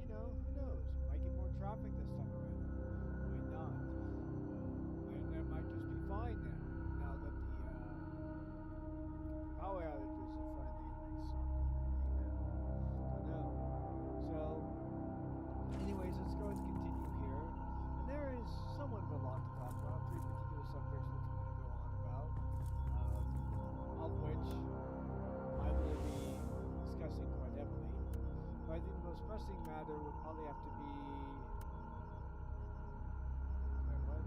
know, who knows? Might get more traffic this time around. Might not. And that might just be fine now. Now that the power outages are finally like stopped being a thing now. Don't know. So, anyways, let's go and continue here. And there is somewhat of a lot to talk about. 3 particular subjects which I'm going to go on about. Of which I will be discussing quite heavily. But I think the most pressing matter would probably have to be... Wait, what?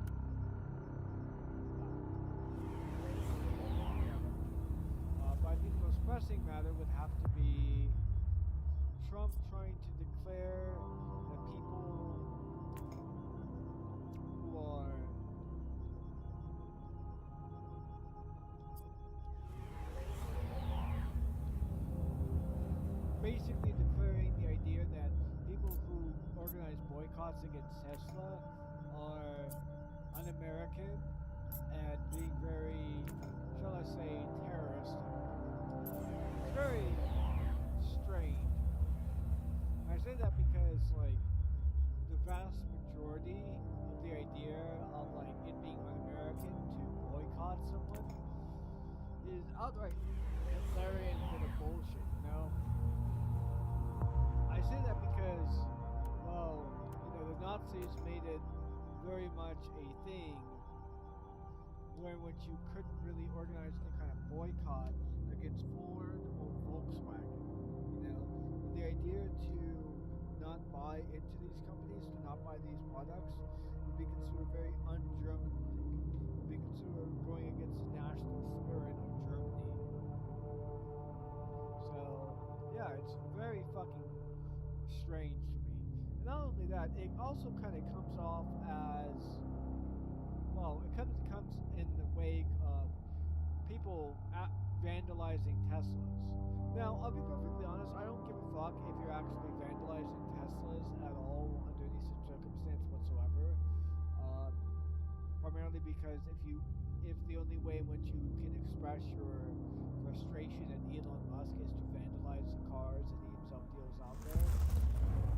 But I think the most pressing matter would have to be Trump trying to declare that people who are basically declaring the idea that people who organize boycotts against Tesla are un-American and being very, shall I say, terroristic. It's very strange. I say that because, like, the vast majority of the idea of, like, it being un-American to boycott someone is outright Hitlerian bit of bullshit, you know? I say that because, well, you know, the Nazis made it very much a thing where which you couldn't really organize any kind of boycott against Ford or Volkswagen, you know? The idea to not buy into these companies, to not buy these products, would be considered very un-German-like. Would be considered going against the national spirit of Germany. So, yeah, it's very fucking strange to me. And not only that, it also kind of comes off as, well, it comes in the wake of people vandalizing Teslas. Now, I'll be perfectly honest, I don't give a fuck if you're actually vandalizing Teslas at all under any circumstance whatsoever. Primarily because if the only way in which you can express your frustration at Elon Musk is to vandalize the cars that he himself deals out there,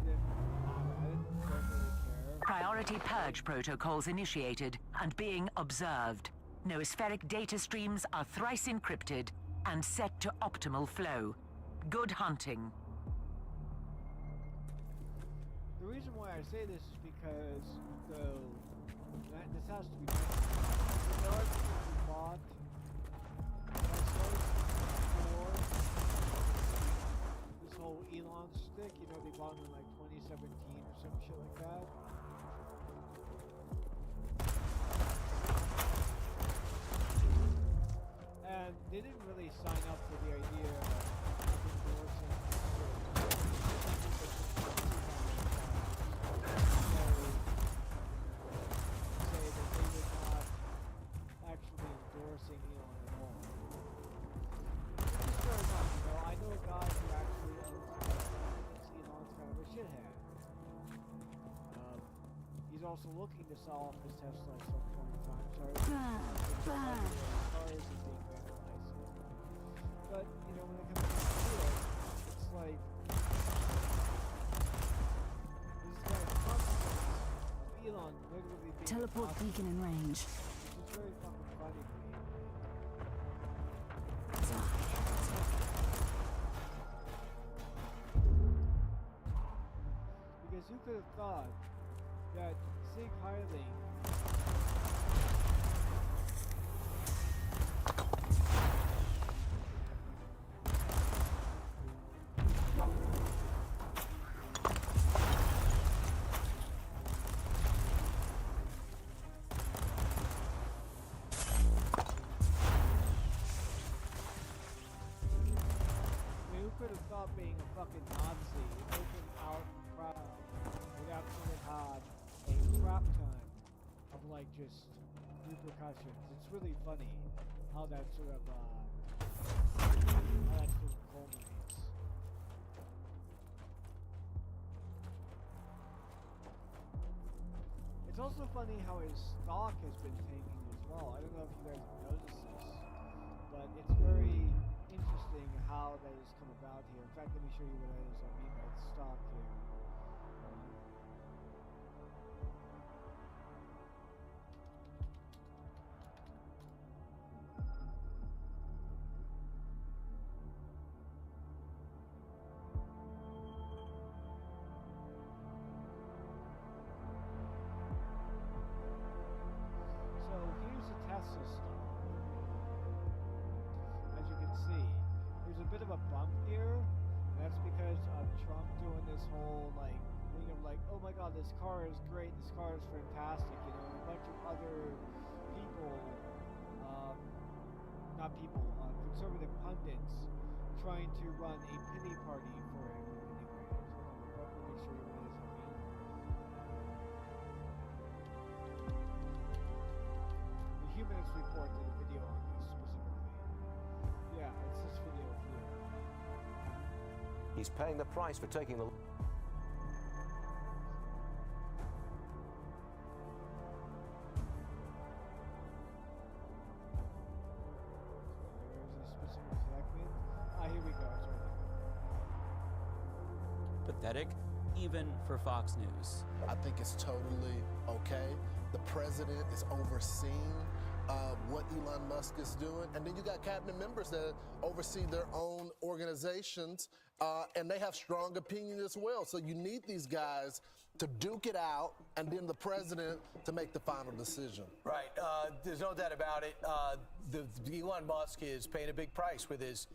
then I don't really care. Priority purge protocols initiated and being observed. Noospheric data streams are thrice encrypted and set to optimal flow. Good hunting. The reason why I say this is because, though, this has to be the argument we bought for this whole Elon stick, you know, they bought them in like 2017 or some shit like that. And they didn't really sign up for the idea of endorsing say that they were not actually endorsing Elon at all. Which is fair enough, you know. I know a guy who actually owns Elon's kind of a shithead. He's also looking to sell off his Tesla at some point in time. Sorry. Cars and being vandalized. But, you know, when it comes to it, it's like this guy's consequence of Elon literally being teleport beacon in range. Which is very fucking funny to me. Because who could have thought that Sig Heiling being a fucking Nazi, open out and proud, would absolutely have a crap ton of like just repercussions. It's really funny how that sort of culminates. It's also funny how his stock has been tanking as well. I don't know if you guys have noticed this, but it's very interesting how that has come about here. In fact, let me show you what it is I mean by stock here. jump here. And that's because of Trump doing this whole like thing of like, oh my god, this car is great, this car is fantastic, you know, and a bunch of other people, not people, conservative pundits trying to run a pity party for him. Anyways, let me show you what it is I mean. The Humanists Report did a video on this specifically. Yeah, it's this video here. He's paying the price for taking the... Here we go. Pathetic, even for Fox News. I think it's totally okay. The president is overseeing what Elon Musk is doing. And then you got cabinet members that oversee their own organizations, and they have strong opinions as well. So you need these guys to duke it out, and then the president to make the final decision. Right. There's no doubt about it. The Elon Musk is paying a big price with his.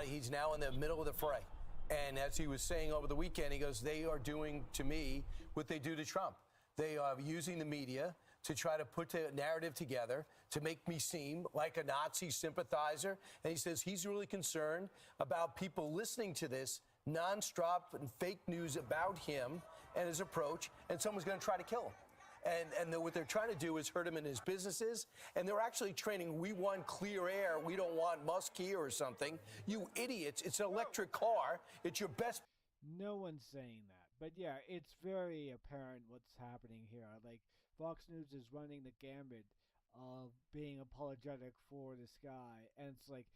He's now in the middle of the fray. And as he was saying over the weekend, he goes, they are doing to me what they do to Trump. They are using the media to try to put the narrative together to make me seem like a Nazi sympathizer. And he says he's really concerned about people listening to this nonstop and fake news about him and his approach, and someone's going to try to kill him. And what they're trying to do is hurt him in his businesses, and they're actually training, we want clear air, we don't want Musk here or something. You idiots, it's an electric car, it's your best... No one's saying that, but yeah, it's very apparent what's happening here. Like, Fox News is running the gambit of being apologetic for this guy, and it's like,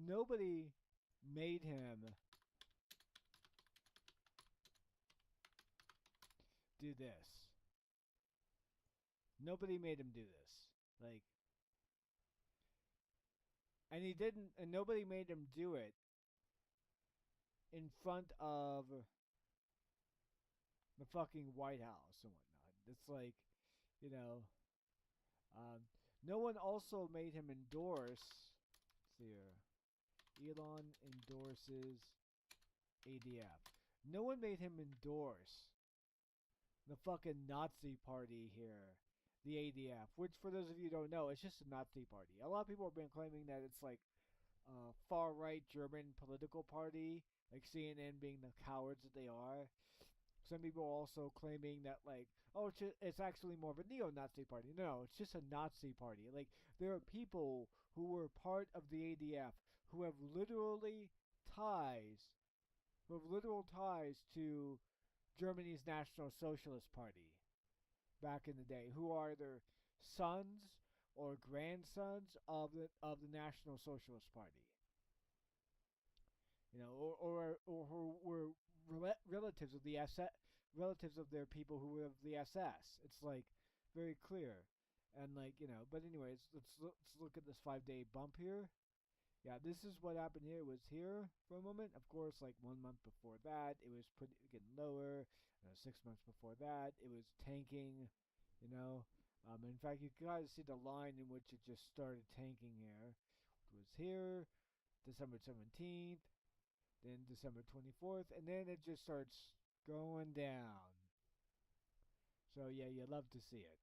nobody made him do this. Nobody made him do this. Like, and he didn't, and nobody made him do it in front of the fucking White House and whatnot. It's like, you know, no one also made him endorse, let's see here, Elon endorses ADF. No one made him endorse the fucking Nazi party here. The ADF, which for those of you who don't know, it's just a Nazi party. A lot of people have been claiming that it's like a far-right German political party, like CNN being the cowards that they are. Some people are also claiming that, like, oh, it's actually more of a neo-Nazi party. No, it's just a Nazi party. Like, there are people who were part of the ADF who have literal ties to Germany's National Socialist Party back in the day, who are either sons or grandsons of the National Socialist Party, you know, or who were relatives of the SS, relatives of their people who were of the SS. It's like very clear, and like, you know. But anyways, let's look at this 5-day bump here. Yeah, this is what happened here. It was here for a moment. Of course, like 1 month before that, it was getting lower. 6 months before that, it was tanking, you know. In fact, you guys see the line in which it just started tanking here. It was here, December 17th, then December 24th, and then it just starts going down. So yeah, you love to see it.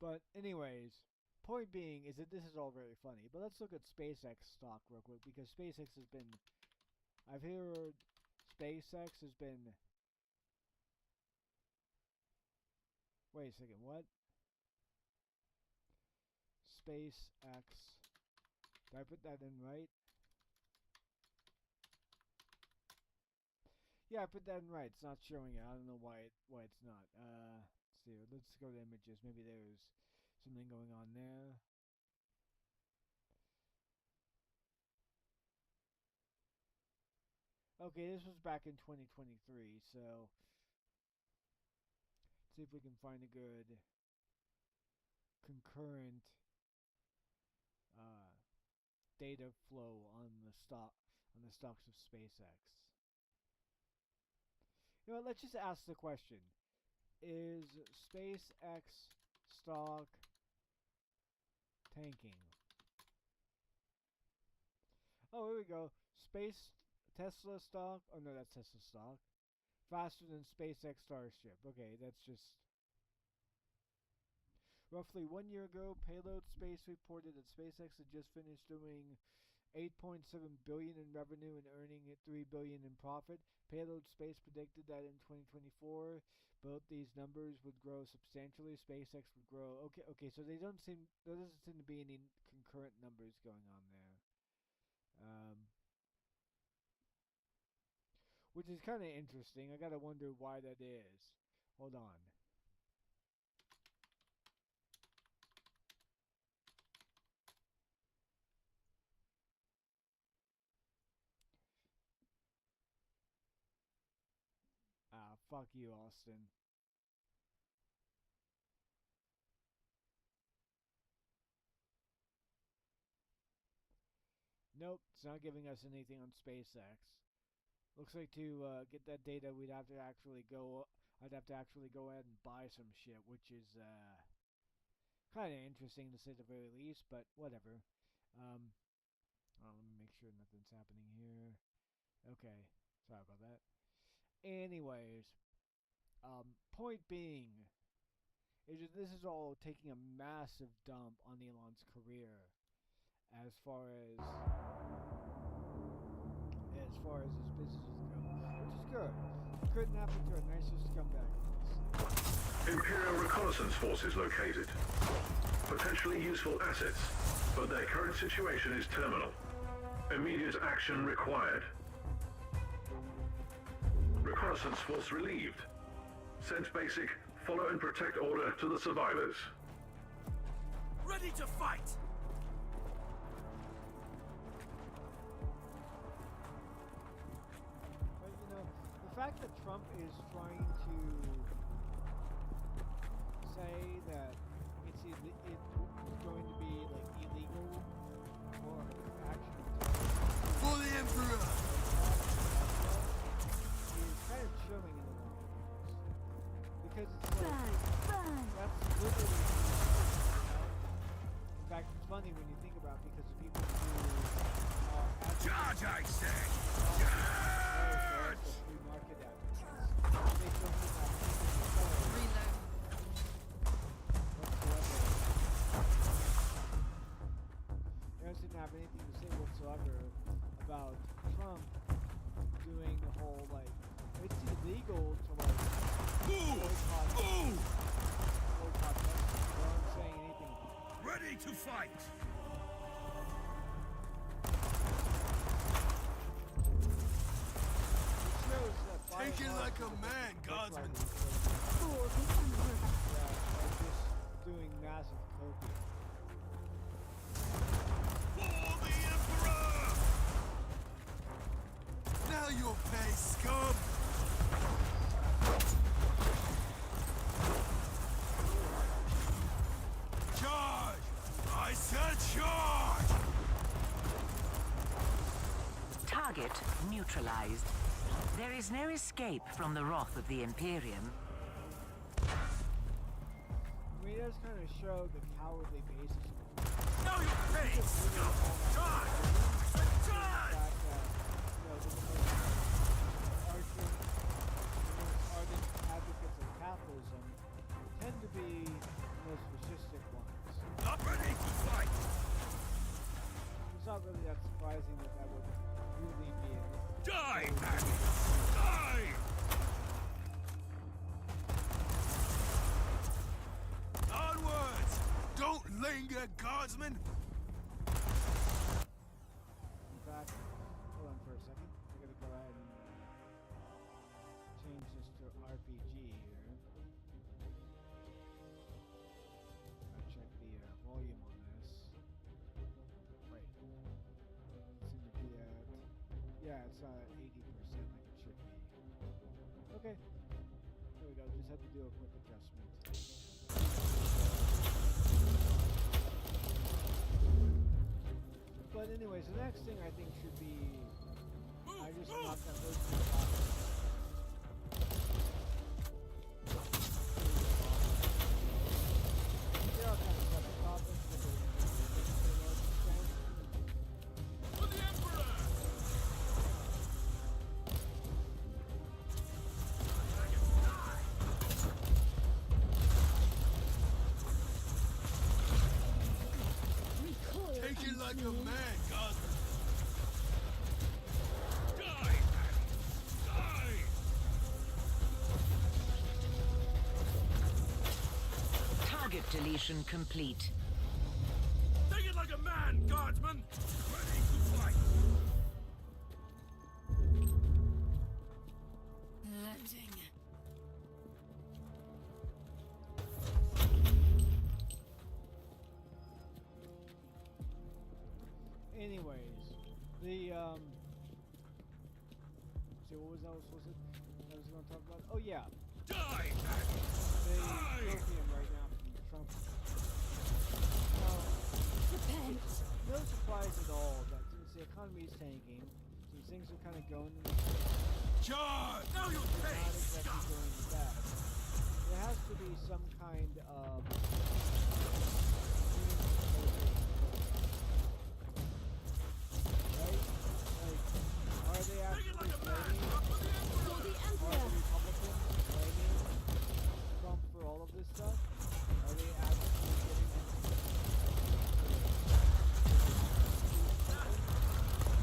But anyways, point being is that this is all very funny. But let's look at SpaceX stock real quick, because SpaceX has been, I've heard SpaceX has been, wait a second, what? SpaceX, did I put that in right? Yeah, I put that in right. It's not showing it. I don't know why it's not. Let's see. Let's go to images. Maybe there's something going on there. Okay, this was back in 2023, so let's see if we can find a good concurrent data flow on the stocks of SpaceX. You know what, let's just ask the question. Is SpaceX stock tanking? Oh, here we go. Space Tesla stock. Oh no, that's Tesla stock. Faster than SpaceX Starship. Okay, that's just. Roughly 1 year ago, Payload Space reported that SpaceX had just finished doing 8.7 billion in revenue and earning at 3 billion in profit. Payload Space predicted that in 2024, both these numbers would grow substantially. SpaceX would grow. Okay. So there doesn't seem to be any concurrent numbers going on there. Which is kind of interesting. I gotta wonder why that is. Hold on. Ah, fuck you, Austin. Nope, it's not giving us anything on SpaceX. Looks like to get that data, I'd have to actually go ahead and buy some shit, which is kind of interesting to say the very least, but whatever. Let me make sure nothing's happening here. Okay, sorry about that. Anyways, point being is that this is all taking a massive dump on Elon's career as far as his businesses go, which is good. It couldn't happen to a nicer scumbag. Imperial reconnaissance forces located. Potentially useful assets, but their current situation is terminal. Immediate action required. Reconnaissance force relieved. Send basic, follow and protect order to the survivors. Ready to fight! But you know, the fact that Trump is trying to say that it's going to be like illegal for action For the Emperor! is kind of chilling in the long run. Because it's like, that's literally, in fact, it's funny when you think about it because the people who are Charge, I say! Charge! Free market advocates. They don't have anything to say whatsoever. They don't seem to have anything to say whatsoever about Trump doing the whole, like, it's illegal to, like, boycott Texas. They aren't saying anything. Ready to fight! It shows that Take it like a man, Guardsman. Yeah, are just doing massive copium. For the Emperor! Now you'll pay, scum! Charge! I said charge! Target neutralized. There is no escape from the wrath of the Imperium. I mean, it does kind of show the cowardly basis of it. Now you'll pay, scum! Charge! I said charge! The fact that, you know, the most ardent advocates of capitalism tend to be the most fascistic ones. Not ready to fight! It's not really that surprising that that would really be it. Die, Maggie! Die! Onwards! Don't linger, Guardsman! In fact, hold on for a second. I gotta go ahead and change this to RPG here. I'll check the volume on this. Wait. It seemed to be at... Yeah, it's 80% like it should be. Okay. There we go. Just had to do a quick adjustment. But anyways, the next thing I think should be... I just knocked that those two boxes. These are kind of separate topics, but they're For the Emperor! like a man, Gosman. Die! Die! Target deletion complete. Take it like a man, Guardsman! Ready to fight! Loading. Anyways, the see what was I supposed to? I was going to talk about. Oh yeah, Die! the European right now from Trump. Now, Repent. no surprise at all that since the economy is tanking, since things are kind of going in the Charge! Now you not pay! exactly Stop! going the best, there has to be some kind of right? Like, are they Take it like actually a man! blaming, Up for the Emperor! For the are Emperor. the Republicans blaming Trump for all of this stuff? Are they actually giving him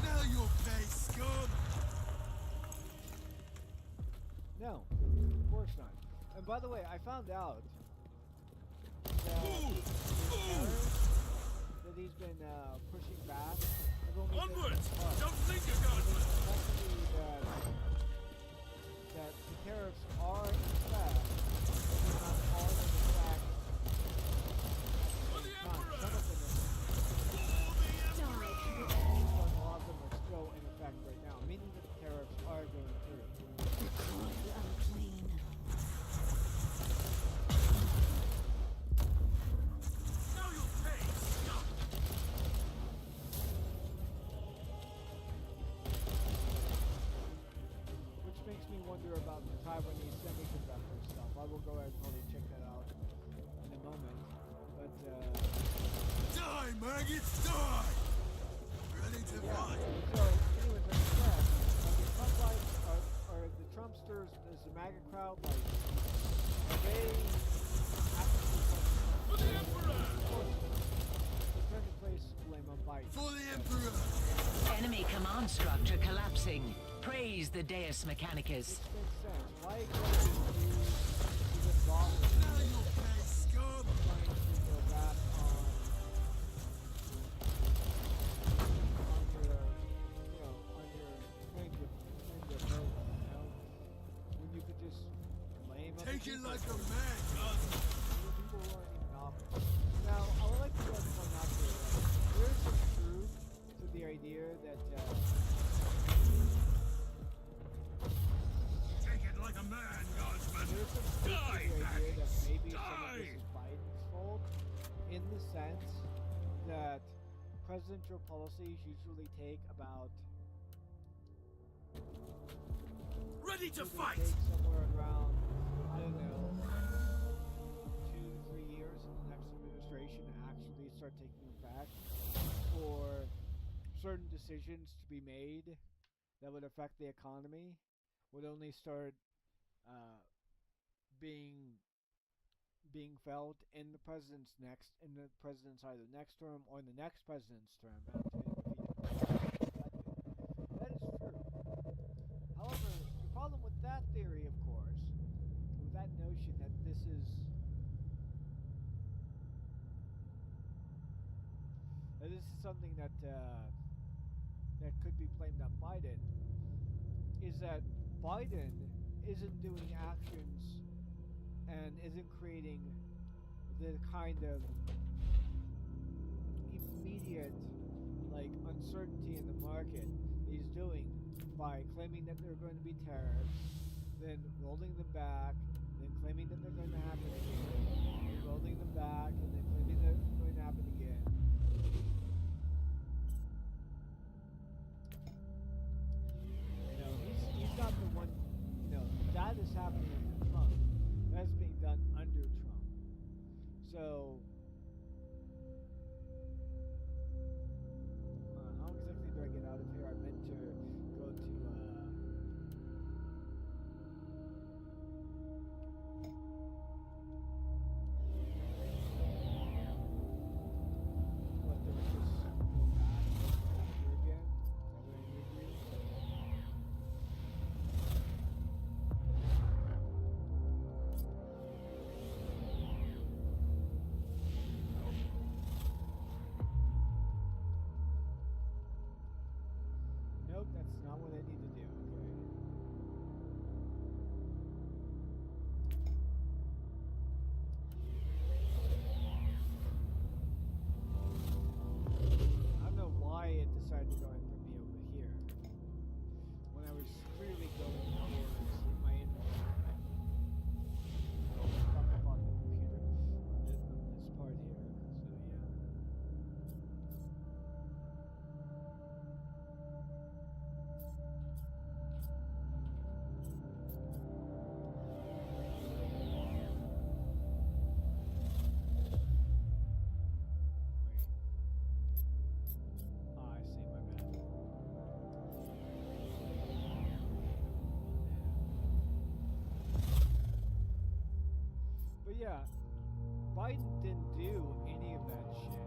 Now you'll pay, scum! No, of course not. And by the way, I found out that the tariffs that he's been pushing back have only been Onwards! part. Don't think you It got is it! actually that the tariffs are in fact not all in effect For at the the same time. Emperor! Some of them are, For the Emperor! but a lot of them are still in effect right now, meaning that the tariffs are going through. Record the unclean. Now you'll pay, scum! Which makes me wonder about the Taiwanese semiconductor stuff. I will go ahead and probably check that out in a moment. But, Die, maggots, die! Ready to yeah. fight! So, anyways, like I said, the Trumpites are the Trumpsters, is the MAGA crowd, like, are they actually For the Emperor! the perfect place to blame on Biden? For the Emperor! Enemy command structure collapsing. Praise the Deus Mechanicus. Which makes sense. Why exactly do you even bother Now you'll pay, scum! trying to go back on your, you know, on your claim to vote, you know? When you could just blame other Take it people like for a man, Gosman! other people who aren't even office. Now, I would like to just point out here that there is some truth to the idea that Take it like a man, Gosman! there's some truth to Die, the idea that maggots, maybe some of die! this is Biden's fault, in the sense that presidential policies usually take about Ready to usually fight! take somewhere around, I don't know, 2 to 3 years in the next administration to actually start taking effect for certain decisions to be made that would affect the economy would only start being felt in the president's either next term or in the next president's term. That is true. However, the problem with that theory, of course, with that notion that this is something that that could be blamed on Biden, is that Biden isn't doing actions and isn't creating the kind of immediate like uncertainty in the market he's doing by claiming that there are going to be tariffs, then rolling them back, then claiming that they're going to happen again, rolling them back, and then claiming they're going to happen again. You know, he's not the one. You know, that is happening under Trump. That's being done under Trump. So, how exactly do I get out of here? I meant to go to, what, there was this not what I need to do. Okay. I don't know why it decided to go ahead and put me over here when I was clearly going towards my internet. Fuck up on the computer on this part here. So yeah. I see, my bad. But yeah, Biden didn't do any of that shit.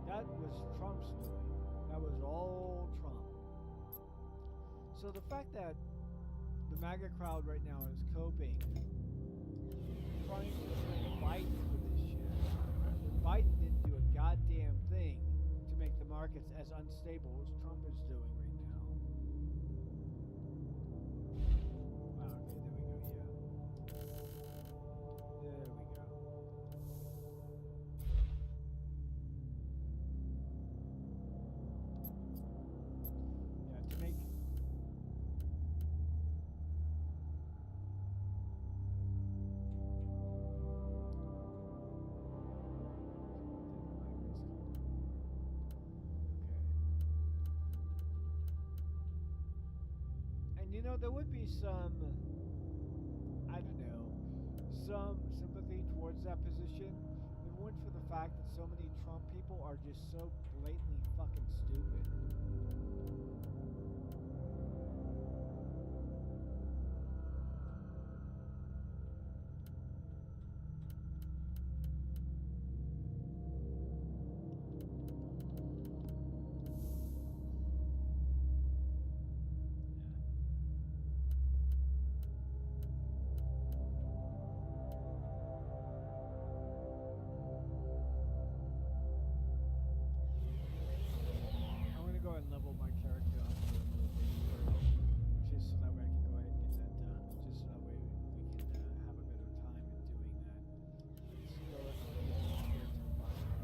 That was Trump's doing. That was all Trump. So the fact that the MAGA crowd right now is coping, trying to blame Biden for this shit, when Biden didn't do a goddamn thing to make the markets as unstable as Trump is doing right now. Ah, okay, there we go, yeah. There we go. Yeah, to make... And you know, there would be some, I don't know, some sympathy towards that position if it weren't for the fact that so many Trump people are just so blatantly fucking stupid. I'm gonna go ahead and level my character up for a little bit just so that way I can go ahead and get that done. Just so that way we can have a better time in doing that. Let's go ahead and get my character populated.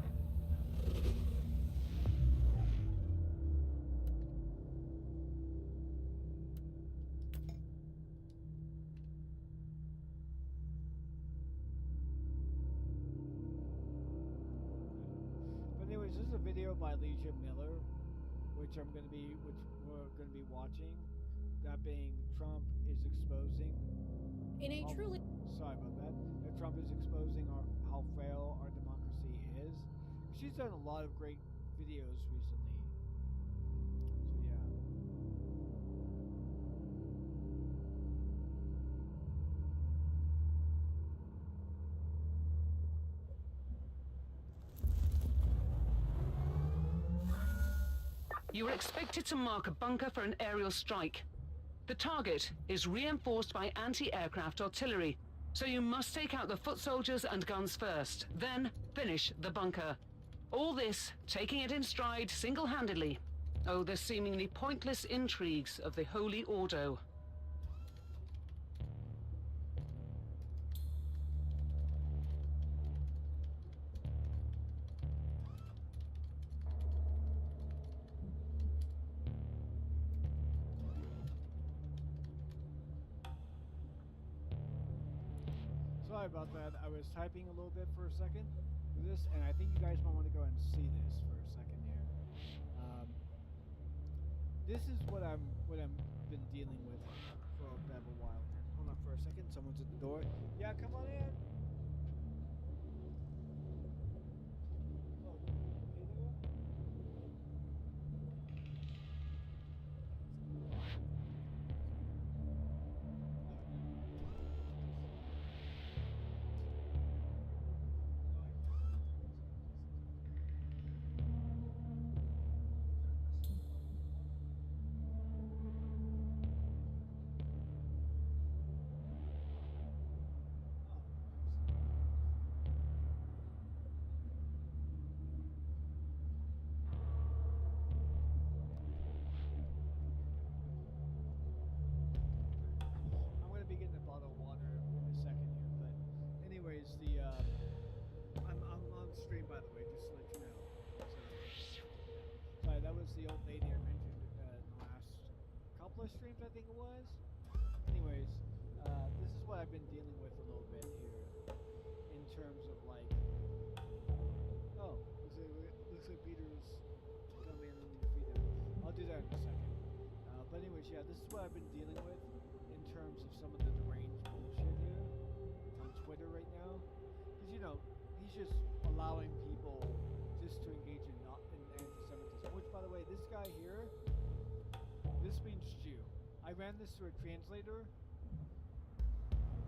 But anyways, this is a video by Leisha Miller, which we're gonna be watching. That being Trump is exposing. In a truly Sorry about that. That Trump is exposing how frail our democracy is. She's done a lot of great videos recently. So yeah. You are expected to mark a bunker for an aerial strike. The target is reinforced by anti-aircraft artillery, so you must take out the foot soldiers and guns first, then finish the bunker. All this, taking it in stride single-handedly. Oh, the seemingly pointless intrigues of the Holy Ordo. Sorry about that. I was typing a little bit for a second for this, and I think you guys might want to go and see this for a second here. This is what I'm been dealing with for a bit of a while. Hold on for a second. Someone's at the door. Yeah, come on in. Oh, okay there? couple of streams, I think it was. Anyways, this is what I've been dealing with a little bit here, in terms of like, oh, looks like Peter's come in and defeat him. I'll do that in a second. But anyways, yeah, this is what I've been dealing with in terms of some of the deranged bullshit here on Twitter right now. Because, you know, he's just allowing people just to engage in anti-Semitism. Which, by the way, this guy here, this means Jew. I ran this through a translator,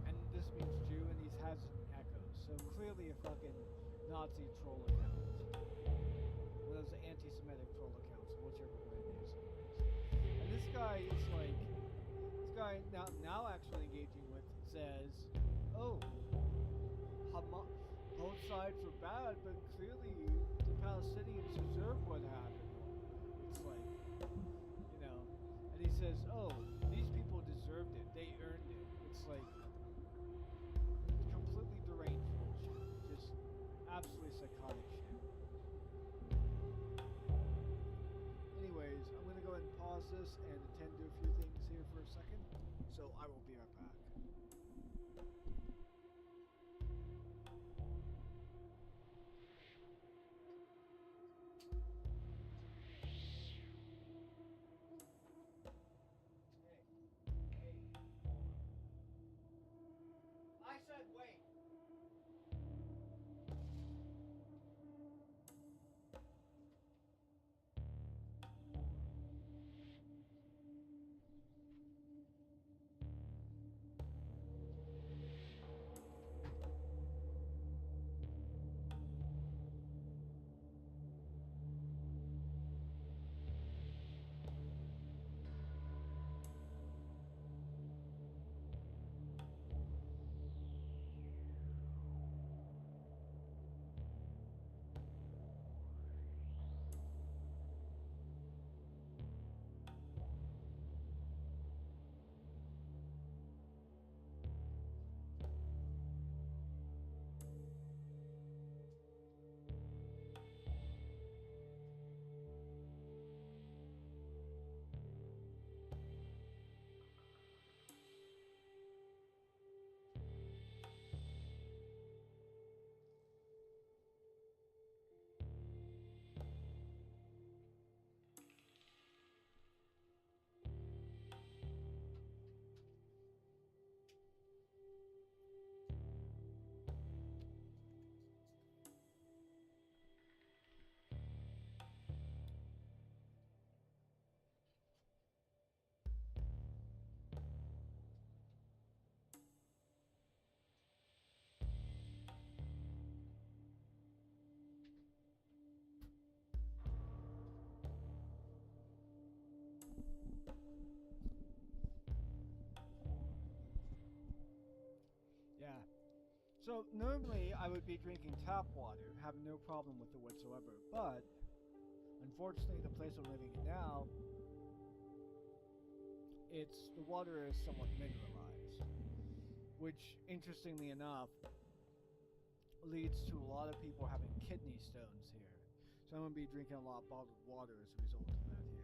and this means Jew, and he has echoes. So clearly a fucking Nazi troll account. One of those anti-Semitic troll accounts, whichever way it is. And this guy is like, now actually engaging with says, oh, both sides were bad, but clearly the Palestinians deserve what happened. It's like, you know, and he says, oh, these people deserved it, they earned it. It's like completely deranged bullshit, just absolutely psychotic shit. Anyways, I'm gonna go ahead and pause this and attend to a few things here for a second, so I will be right back. I said wait. Yeah. So normally I would be drinking tap water, have no problem with it whatsoever, but unfortunately the place I'm living in now, the water is somewhat mineralized, which interestingly enough leads to a lot of people having kidney stones here. So I'm going to be drinking a lot of bottled water as a result of that here.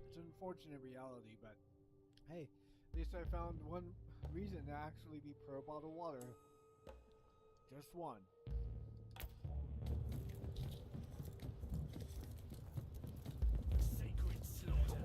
It's an unfortunate reality, but hey, at least I found one reason to actually be pro bottled water. Just one. Sacred slaughter.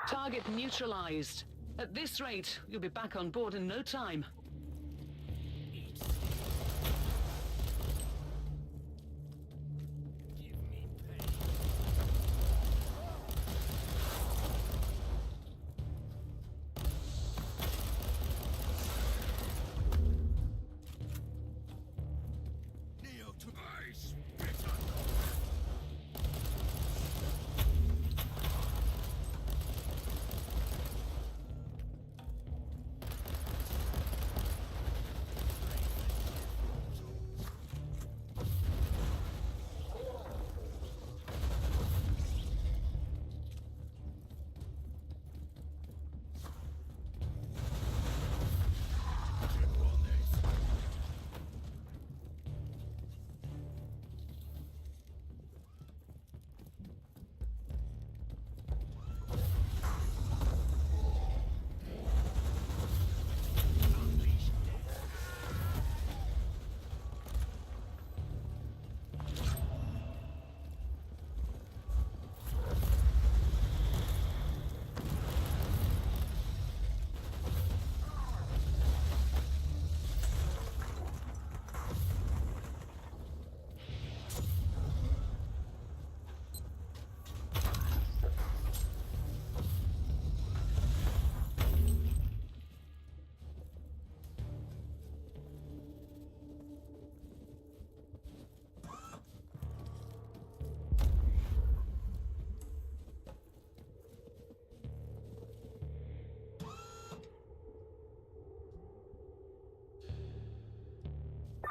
Target neutralized. At this rate, you'll be back on board in no time.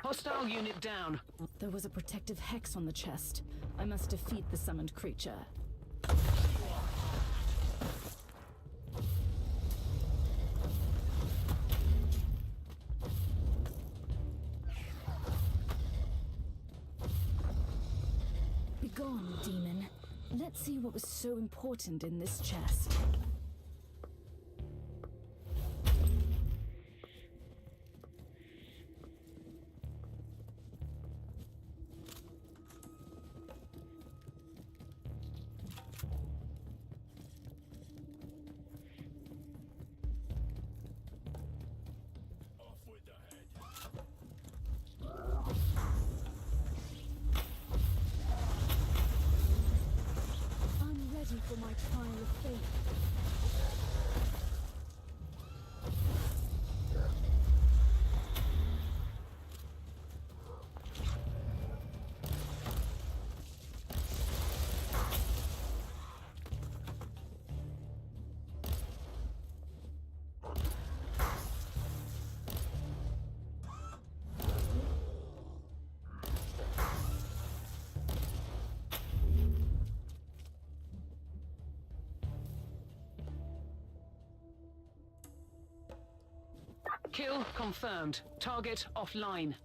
Hostile unit down. There was a protective hex on the chest. I must defeat the summoned creature. Begone, demon. Let's see what was so important in this chest. For my trial of faith. Kill confirmed. Target offline.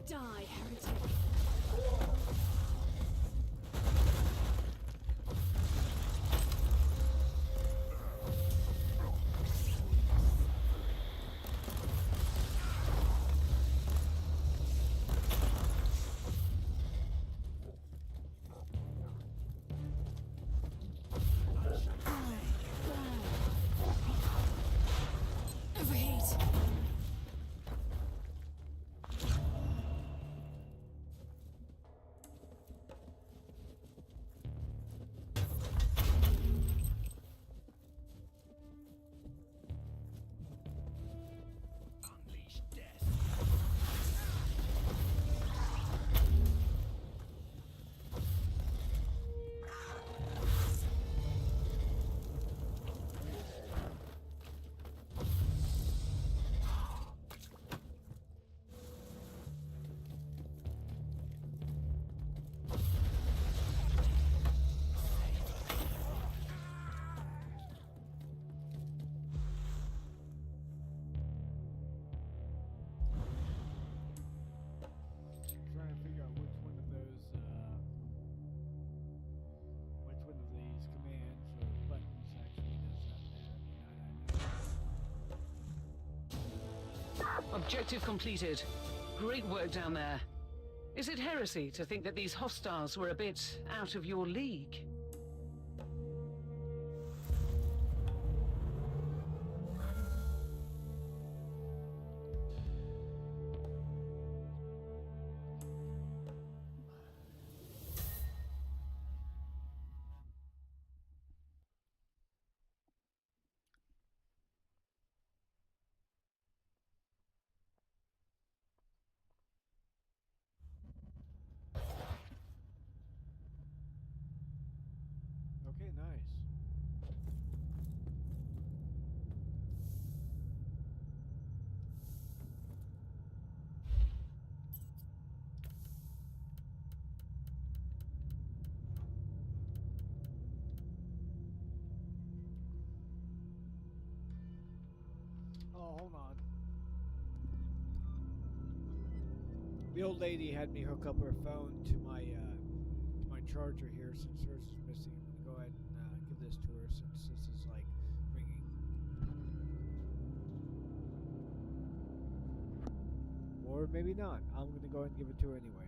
Die, heretic. Objective completed. Great work down there. Is it heresy to think that these hostiles were a bit out of your league? Okay, nice. Oh, hold on. The old lady had me hook up her phone to my charger here since hers is missing. I'm gonna go ahead and give this to her since this is like ringing. Or maybe not. I'm gonna go ahead and give it to her anyways.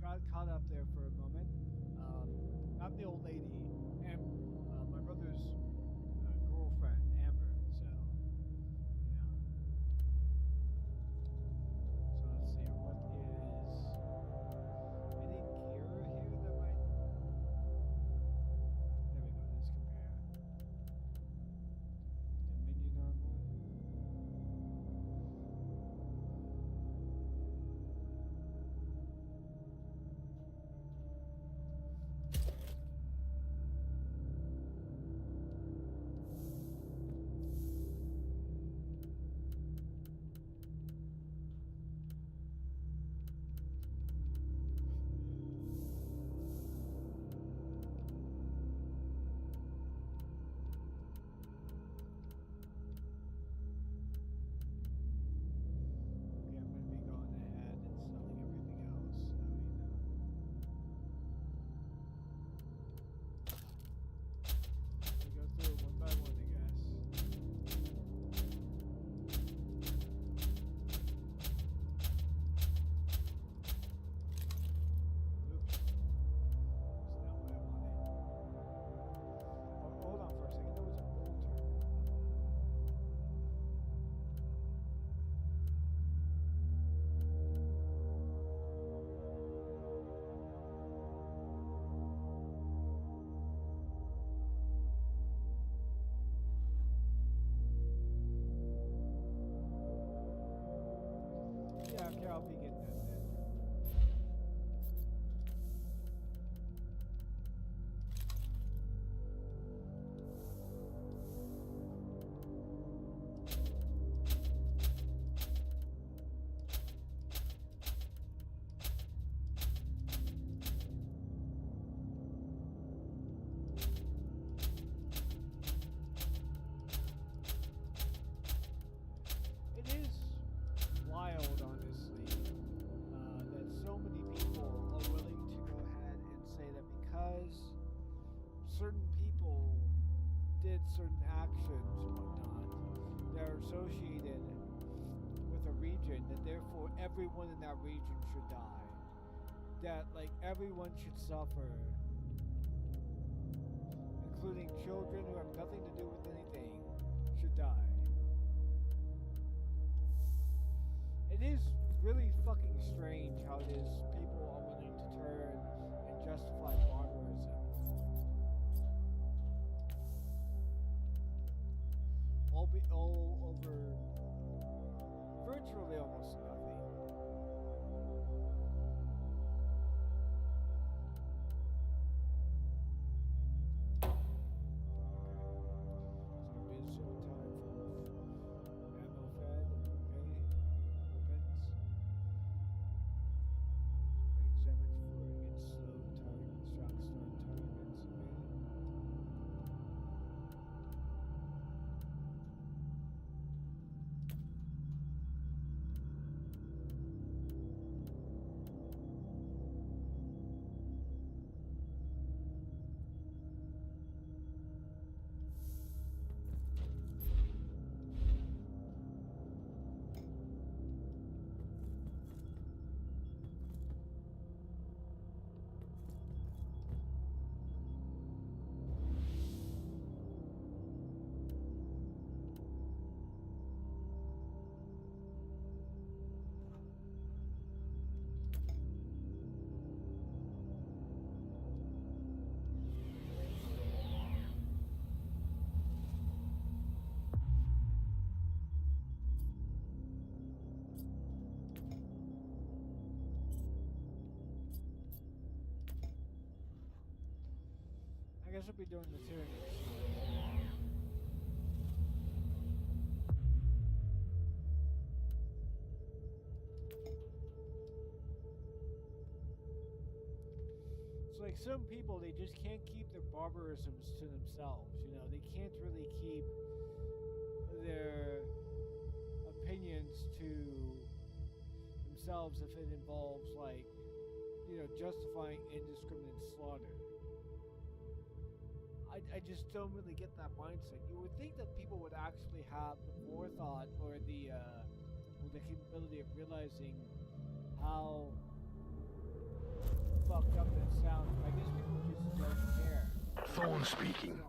Got caught up there for a moment. Not the old lady, and my brother's girlfriend, Amber. So, So let's see. What is any gear here that might? There we go. Let's compare. Dominion armor. certain people did certain actions and whatnot that are associated with a region, that therefore everyone in that region should die. That, like, everyone should suffer, including children who have nothing to do with anything, should die. It is really fucking strange how it is people are willing to turn and justify barbarism. All over virtually almost nothing. It's gonna be a certain time for ammo fed, okay, weapons. Range damage for against slow targets, shock stun targets, okay. I guess I'll be doing the Tyranny. It's like some people, they just can't keep their barbarisms to themselves, you know, they can't really keep their opinions to themselves if it involves, like, you know, justifying indiscriminate slaughter. I just don't really get that mindset. You would think that people would actually have the forethought or the capability of realizing how fucked up it sounds. I guess people just don't care. Thorn speaking.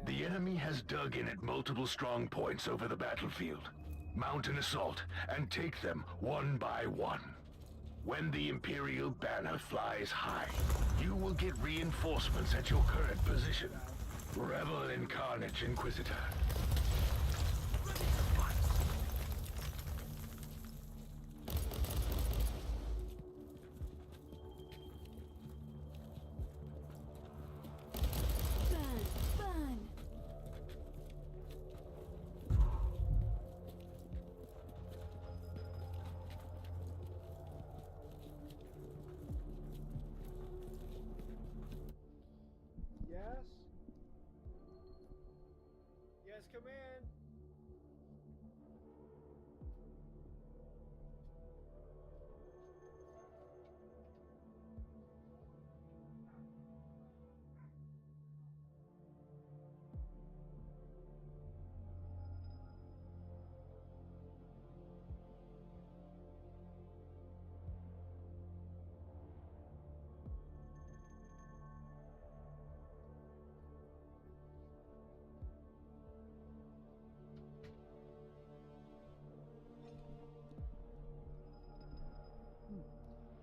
The enemy has dug in at multiple strong points over the battlefield. Mount an assault and take them one by one. When the Imperial banner flies high, you will get reinforcements at your current position. Revel in carnage, Inquisitor. Come in.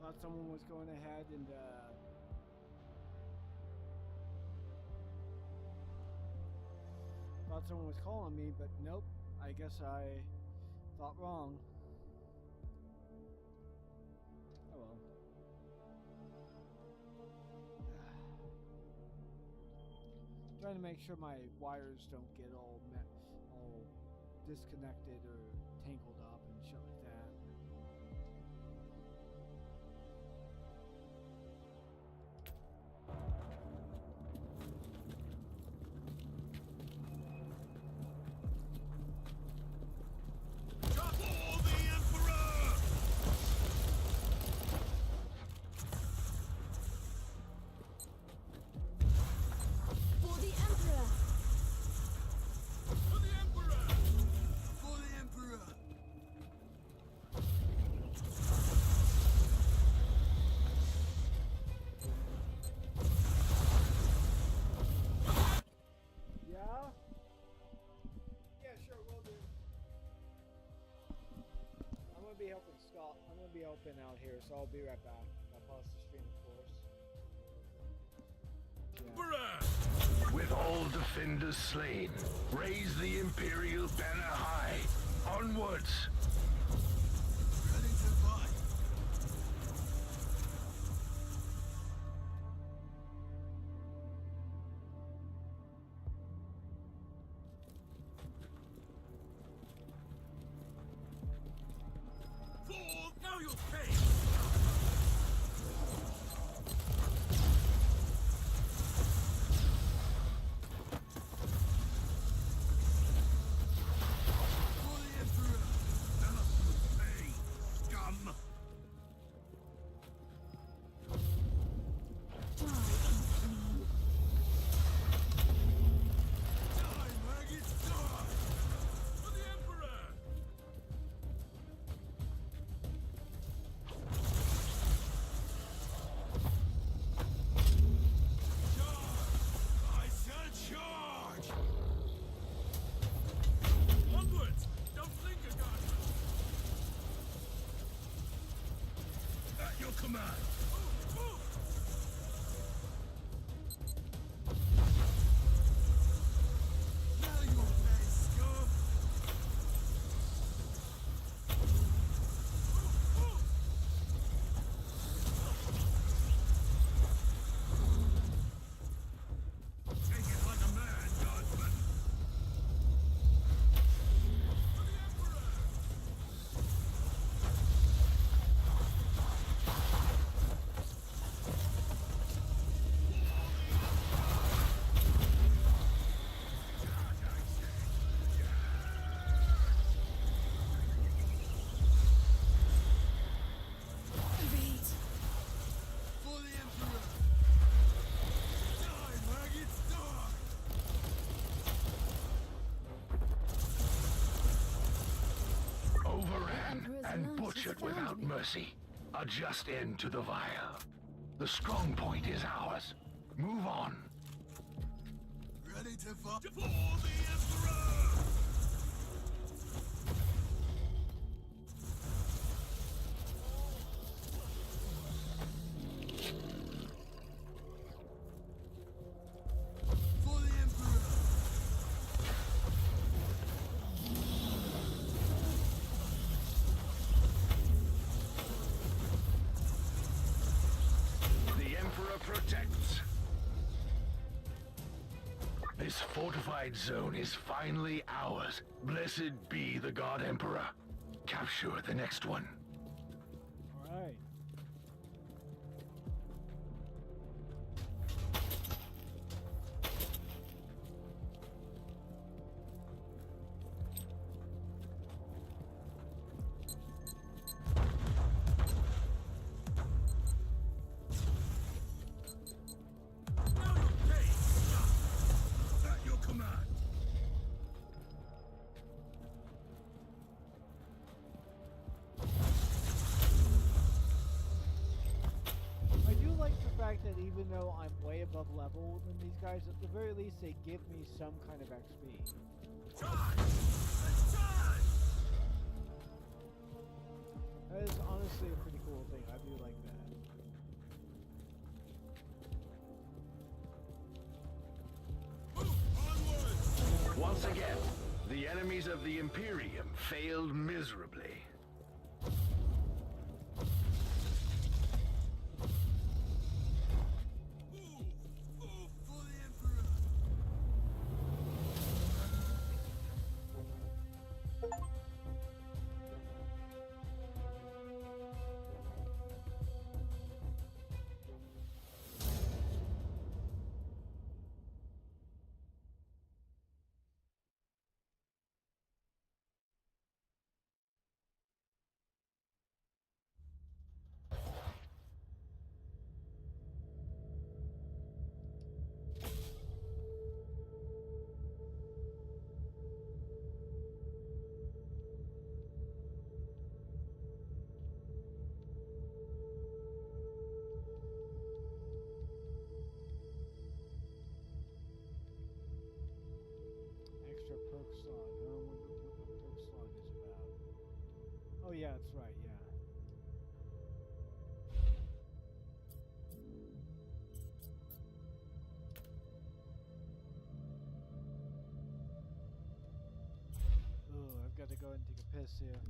Thought someone was going ahead and thought someone was calling me, but nope, I guess I thought wrong. Oh well. Trying to make sure my wires don't get all disconnected or tangled up and shit like that. For the be open out here, so I'll be right back. I'll pause the stream, of course. Yeah. With all defenders slain, raise the Imperial banner high. Onwards! Ready to fight. Now you'll pay! For the Emperor! Now you'll pay, scum! Die, maggots, die! For the Emperor! I said charge! Onwards! Don't linger, Guardsman! At your command! Move! Now you'll pay, scum! Move! Take it like a man, Guardsman! For the Emperor! For the Emperor! Die, maggots, die! Overran Emperor's and lunch butchered is without found me. mercy. A just end to the vile. The strong point is ours. Move on. Ready to fight for the Emperor! For the Emperor! The Emperor protects. This fortified zone is finally ours. Blessed be the God Emperor. Capture the next one. All right. Now you'll pay, scum! At your command! I do like the fact that even though I'm way above level than these guys, at the very least they give me some kind of XP. Charge! It's time! That is honestly a pretty cool thing. I do like that. Move onwards! Once again, the enemies of the Imperium failed miserably. Move for the Emperor! to go and take a piss here.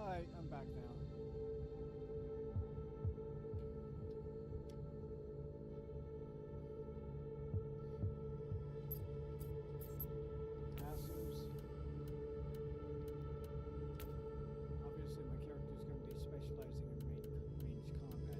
Alright, I'm back now. Passives. Obviously my character's going to be specializing in range combat here, so... Okay.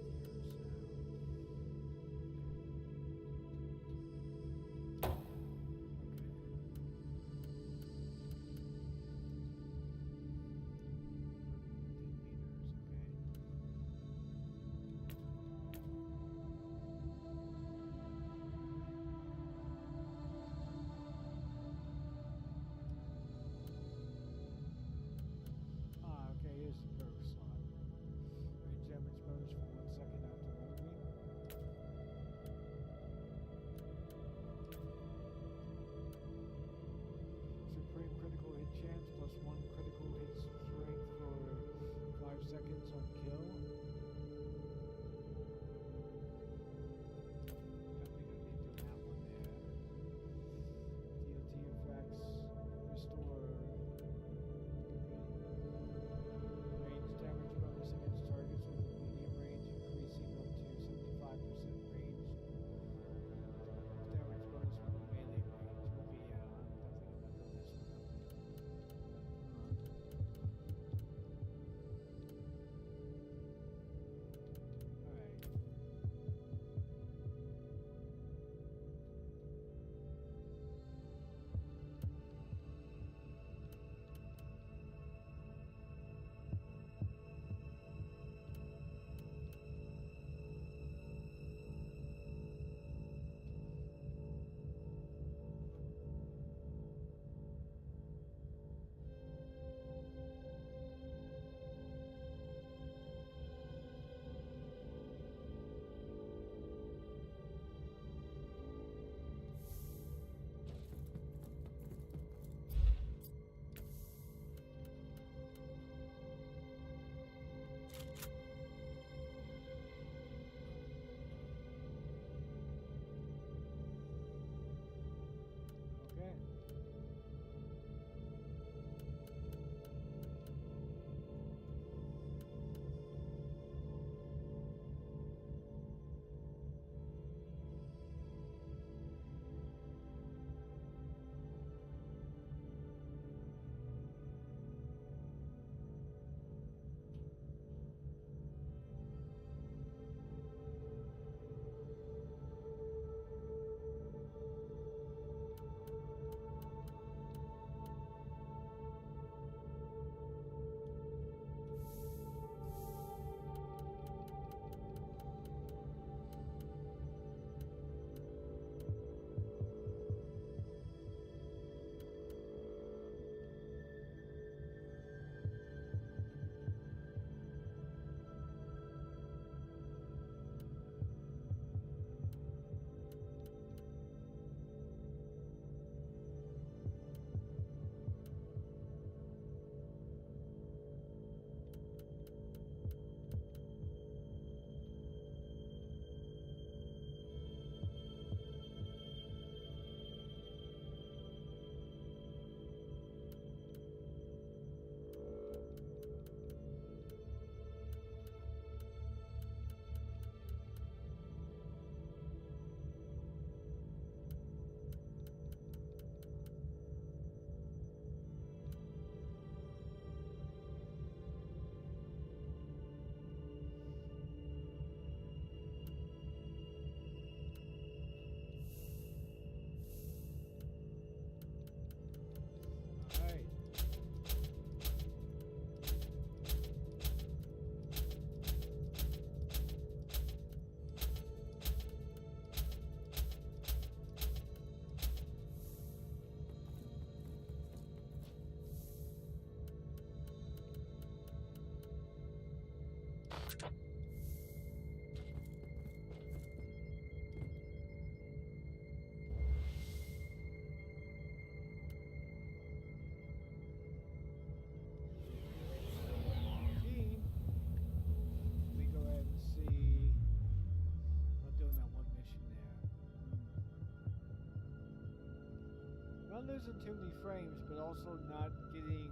not losing too many frames, but also not getting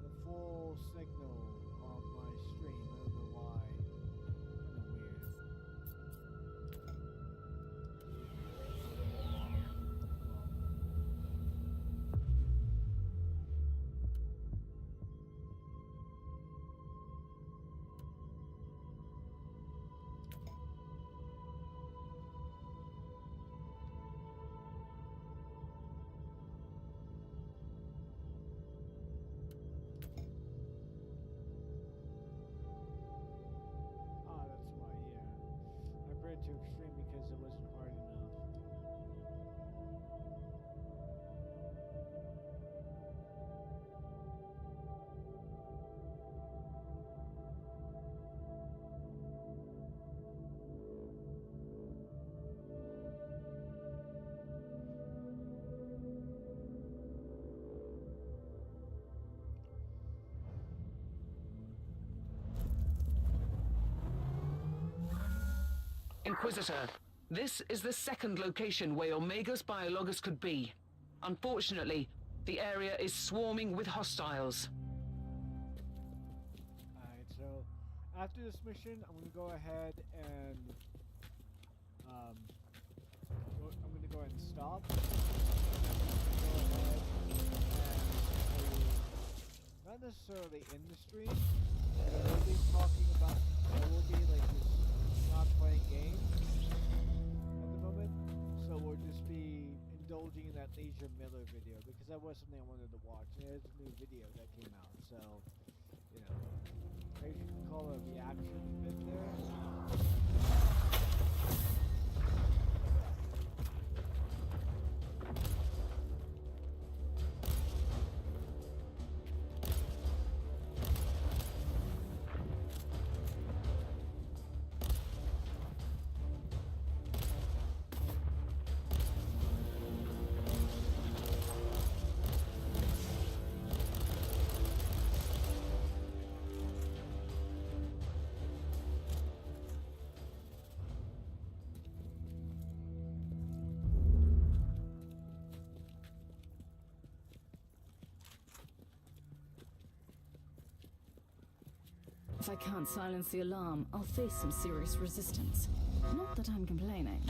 the full signal on my stream. I don't know why. Kind of weird. To extreme because it wasn't hard enough. Inquisitor, this is the second location where Omega's biologus could be. Unfortunately, the area is swarming with hostiles. Alright, so after this mission, I'm going to go ahead and I'm going to go ahead and stop. Go ahead and not necessarily in the stream, but I will be talking about, I will be like just not playing games at the moment, so we'll just be indulging in that Leisure Miller video because that was something I wanted to watch. And there's a new video that came out, so you know, maybe you can call it a reaction bit there. If I can't silence the alarm, I'll face some serious resistance. Not that I'm complaining.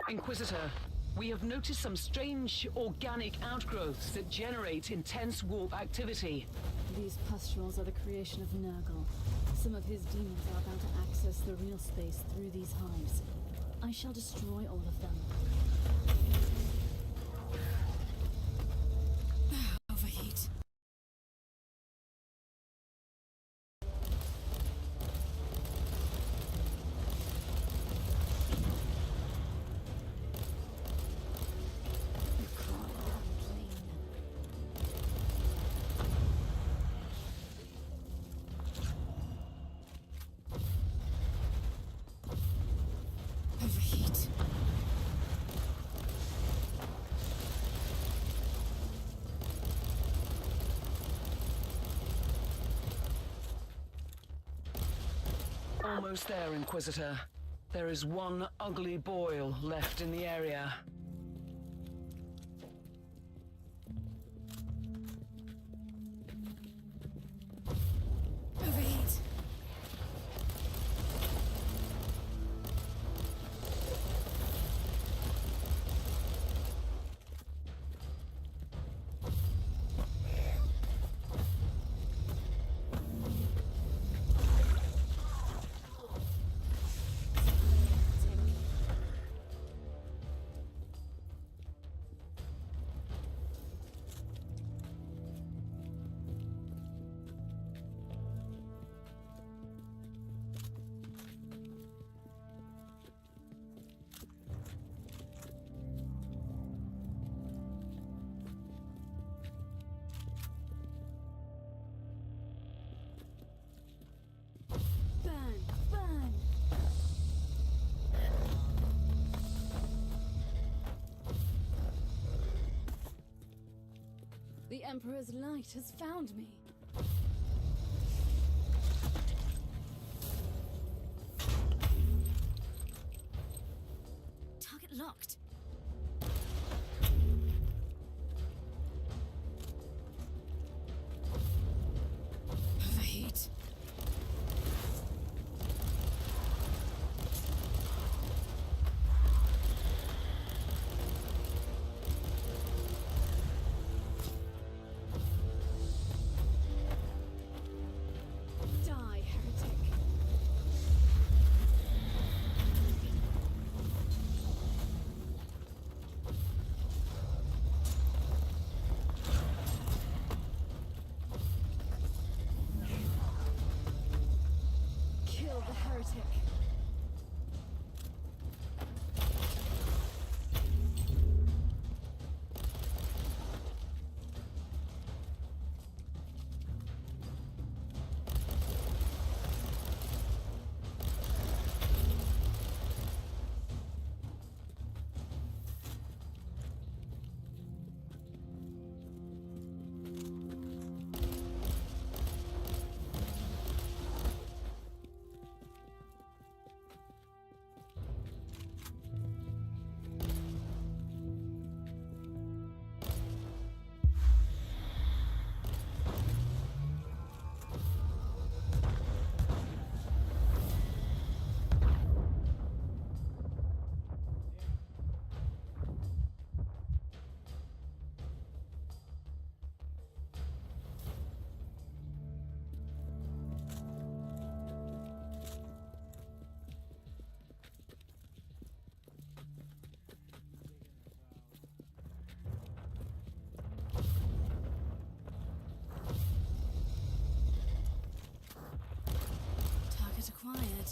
Inquisitor, we have noticed some strange organic outgrowths that generate intense warp activity. These pustules are the creation of Nurgle. Some of his demons are about to access the real space through these hives. I shall destroy all of them. Overheat. Overheat. Almost there, Inquisitor. There is one ugly boil left in the area. Overheat. Burn, burn. The Emperor's light has found me. locked. The heat. Die, heretic. Kill the heretic. Target acquired.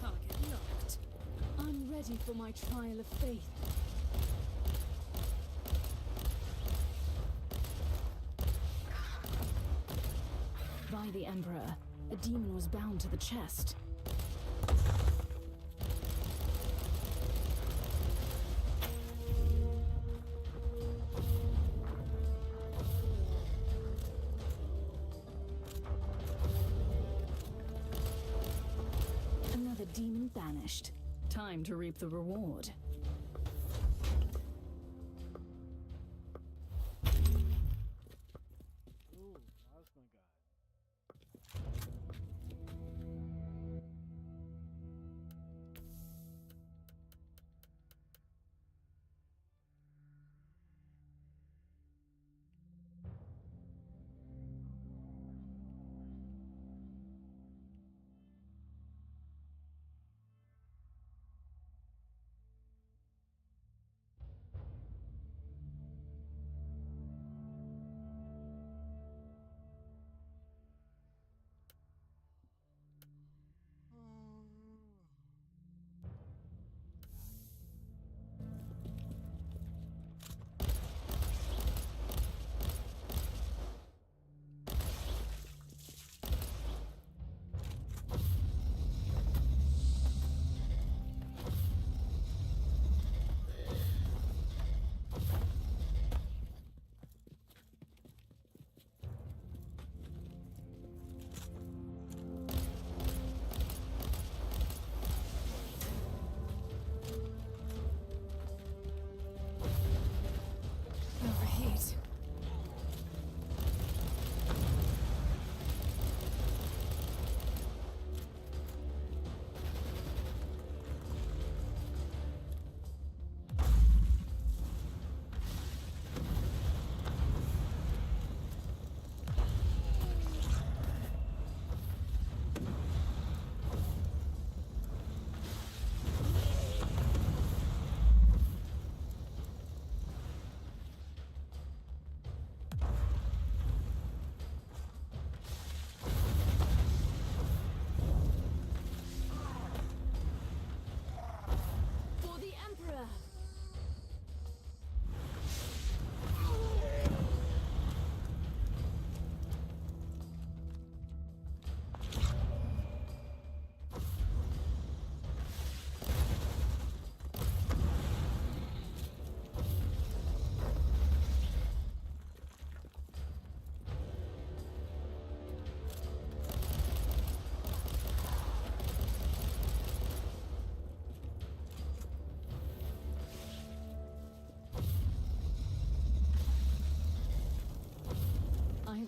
Target locked. I'm ready for my trial of faith. By the Emperor, a demon was bound to the chest. Another demon banished. Time to reap the reward. Ooh, plasma god.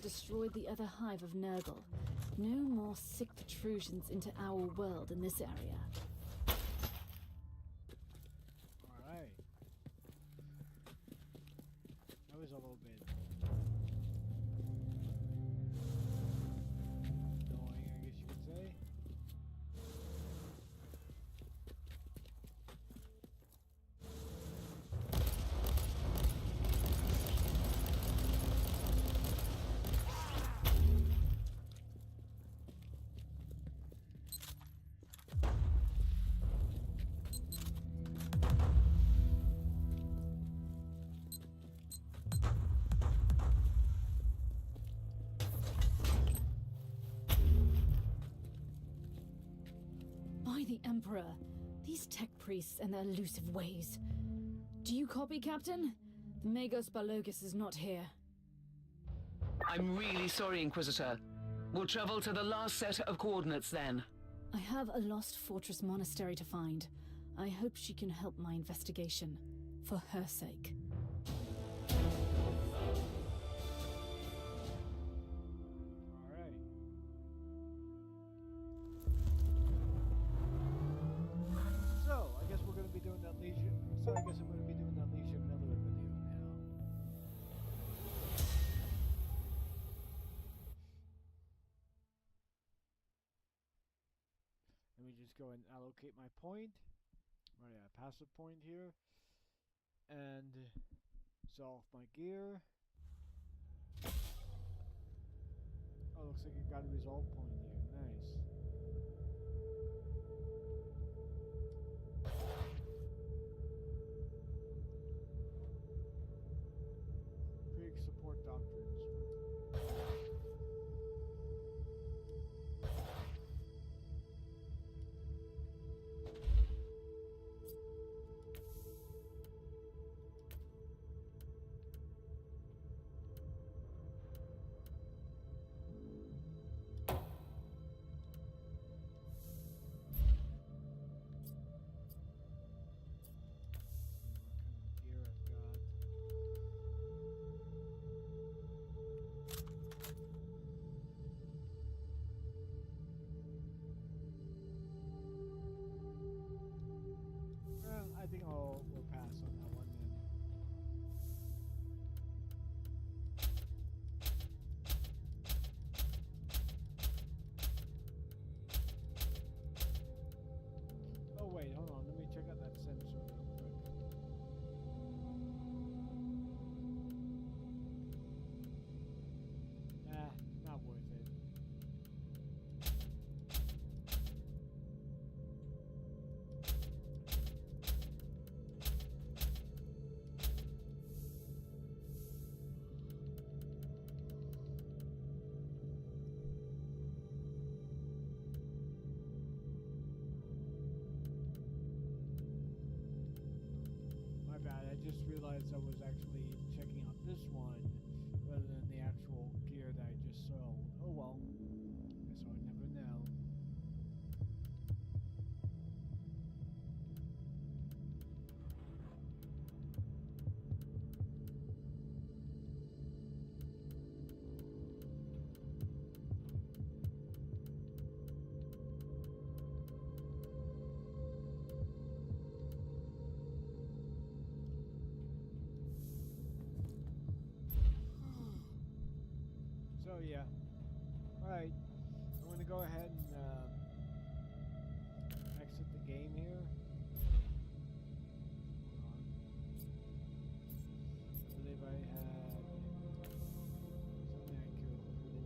have destroyed the other hive of Nurgle. No more sick protrusions into our world in this area. Alright. That was a little bit annoying, I guess you could say. By the Emperor, these tech priests and their elusive ways. Do you copy, Captain? The Magos Balogus is not here. I'm really sorry, Inquisitor. We'll travel to the last set of coordinates then. I have a lost fortress monastery to find. I hope she can help my investigation. For her sake. Alright. So, I guess we're going to be doing that Legion. So, I guess I'm going to be doing that Legion Miller video now. Let me just go and allocate my point. Right, yeah, passive point here. And sell off my gear. Oh, looks like it got a resolve point here. Nice. Big support doctrines. I think we'll pass on that one then. Oh wait, hold on. Let me check out that censure real quick. Not worth it. I just realized I was actually checking out this one rather than the actual gear that I just sold. Oh well. Guess I'll never know. So yeah, alright, I'm going to go ahead and exit the game here. Hold on. I believe I had something I could put into here.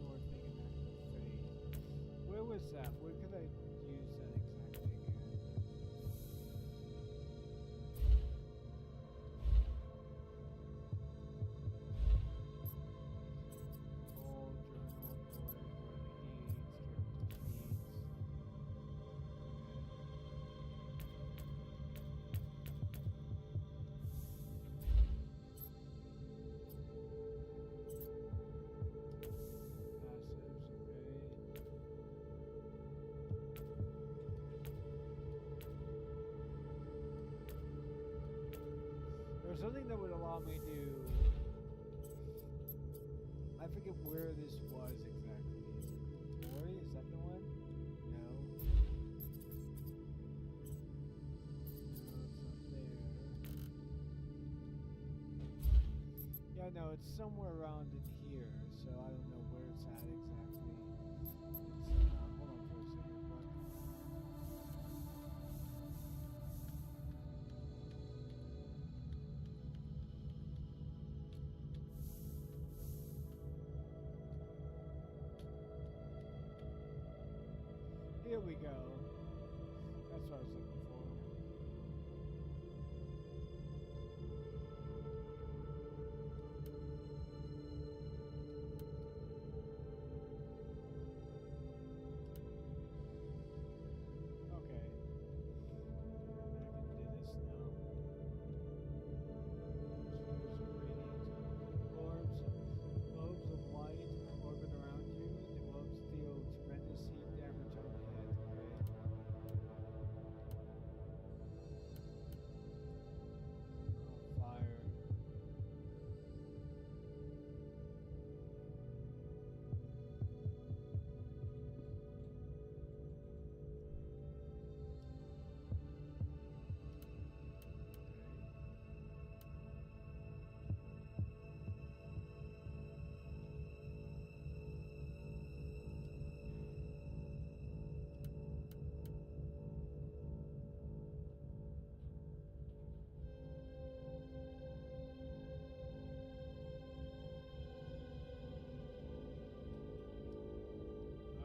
Nice, alright. Where was that? Where could I use that exactly again? All journal, boy, needs, character sheets. There's something that would allow me to. I forget where this was exactly. Glory? Is that the one? No. Yeah, no, it's somewhere around in here, so I don't know where it's at exactly. It's, hold on for a second, but... Here we go. That's what I was looking for. Okay. I can do this now. Globes of light orbit around you. The globes deal tremendous heat damage on the head. Oh, fire.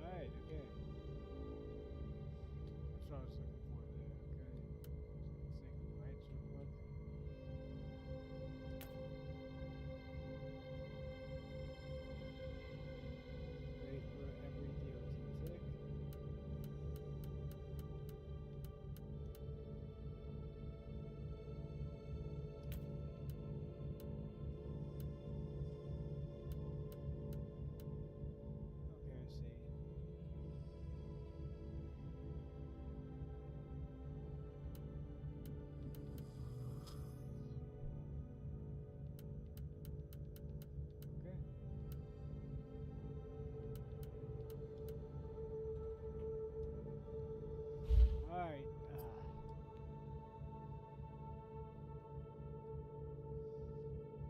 Alright, okay. That's what I was looking for there, okay. Sync the lights real quick. Wait for every DOT tick. Okay, I see. Okay. Alright.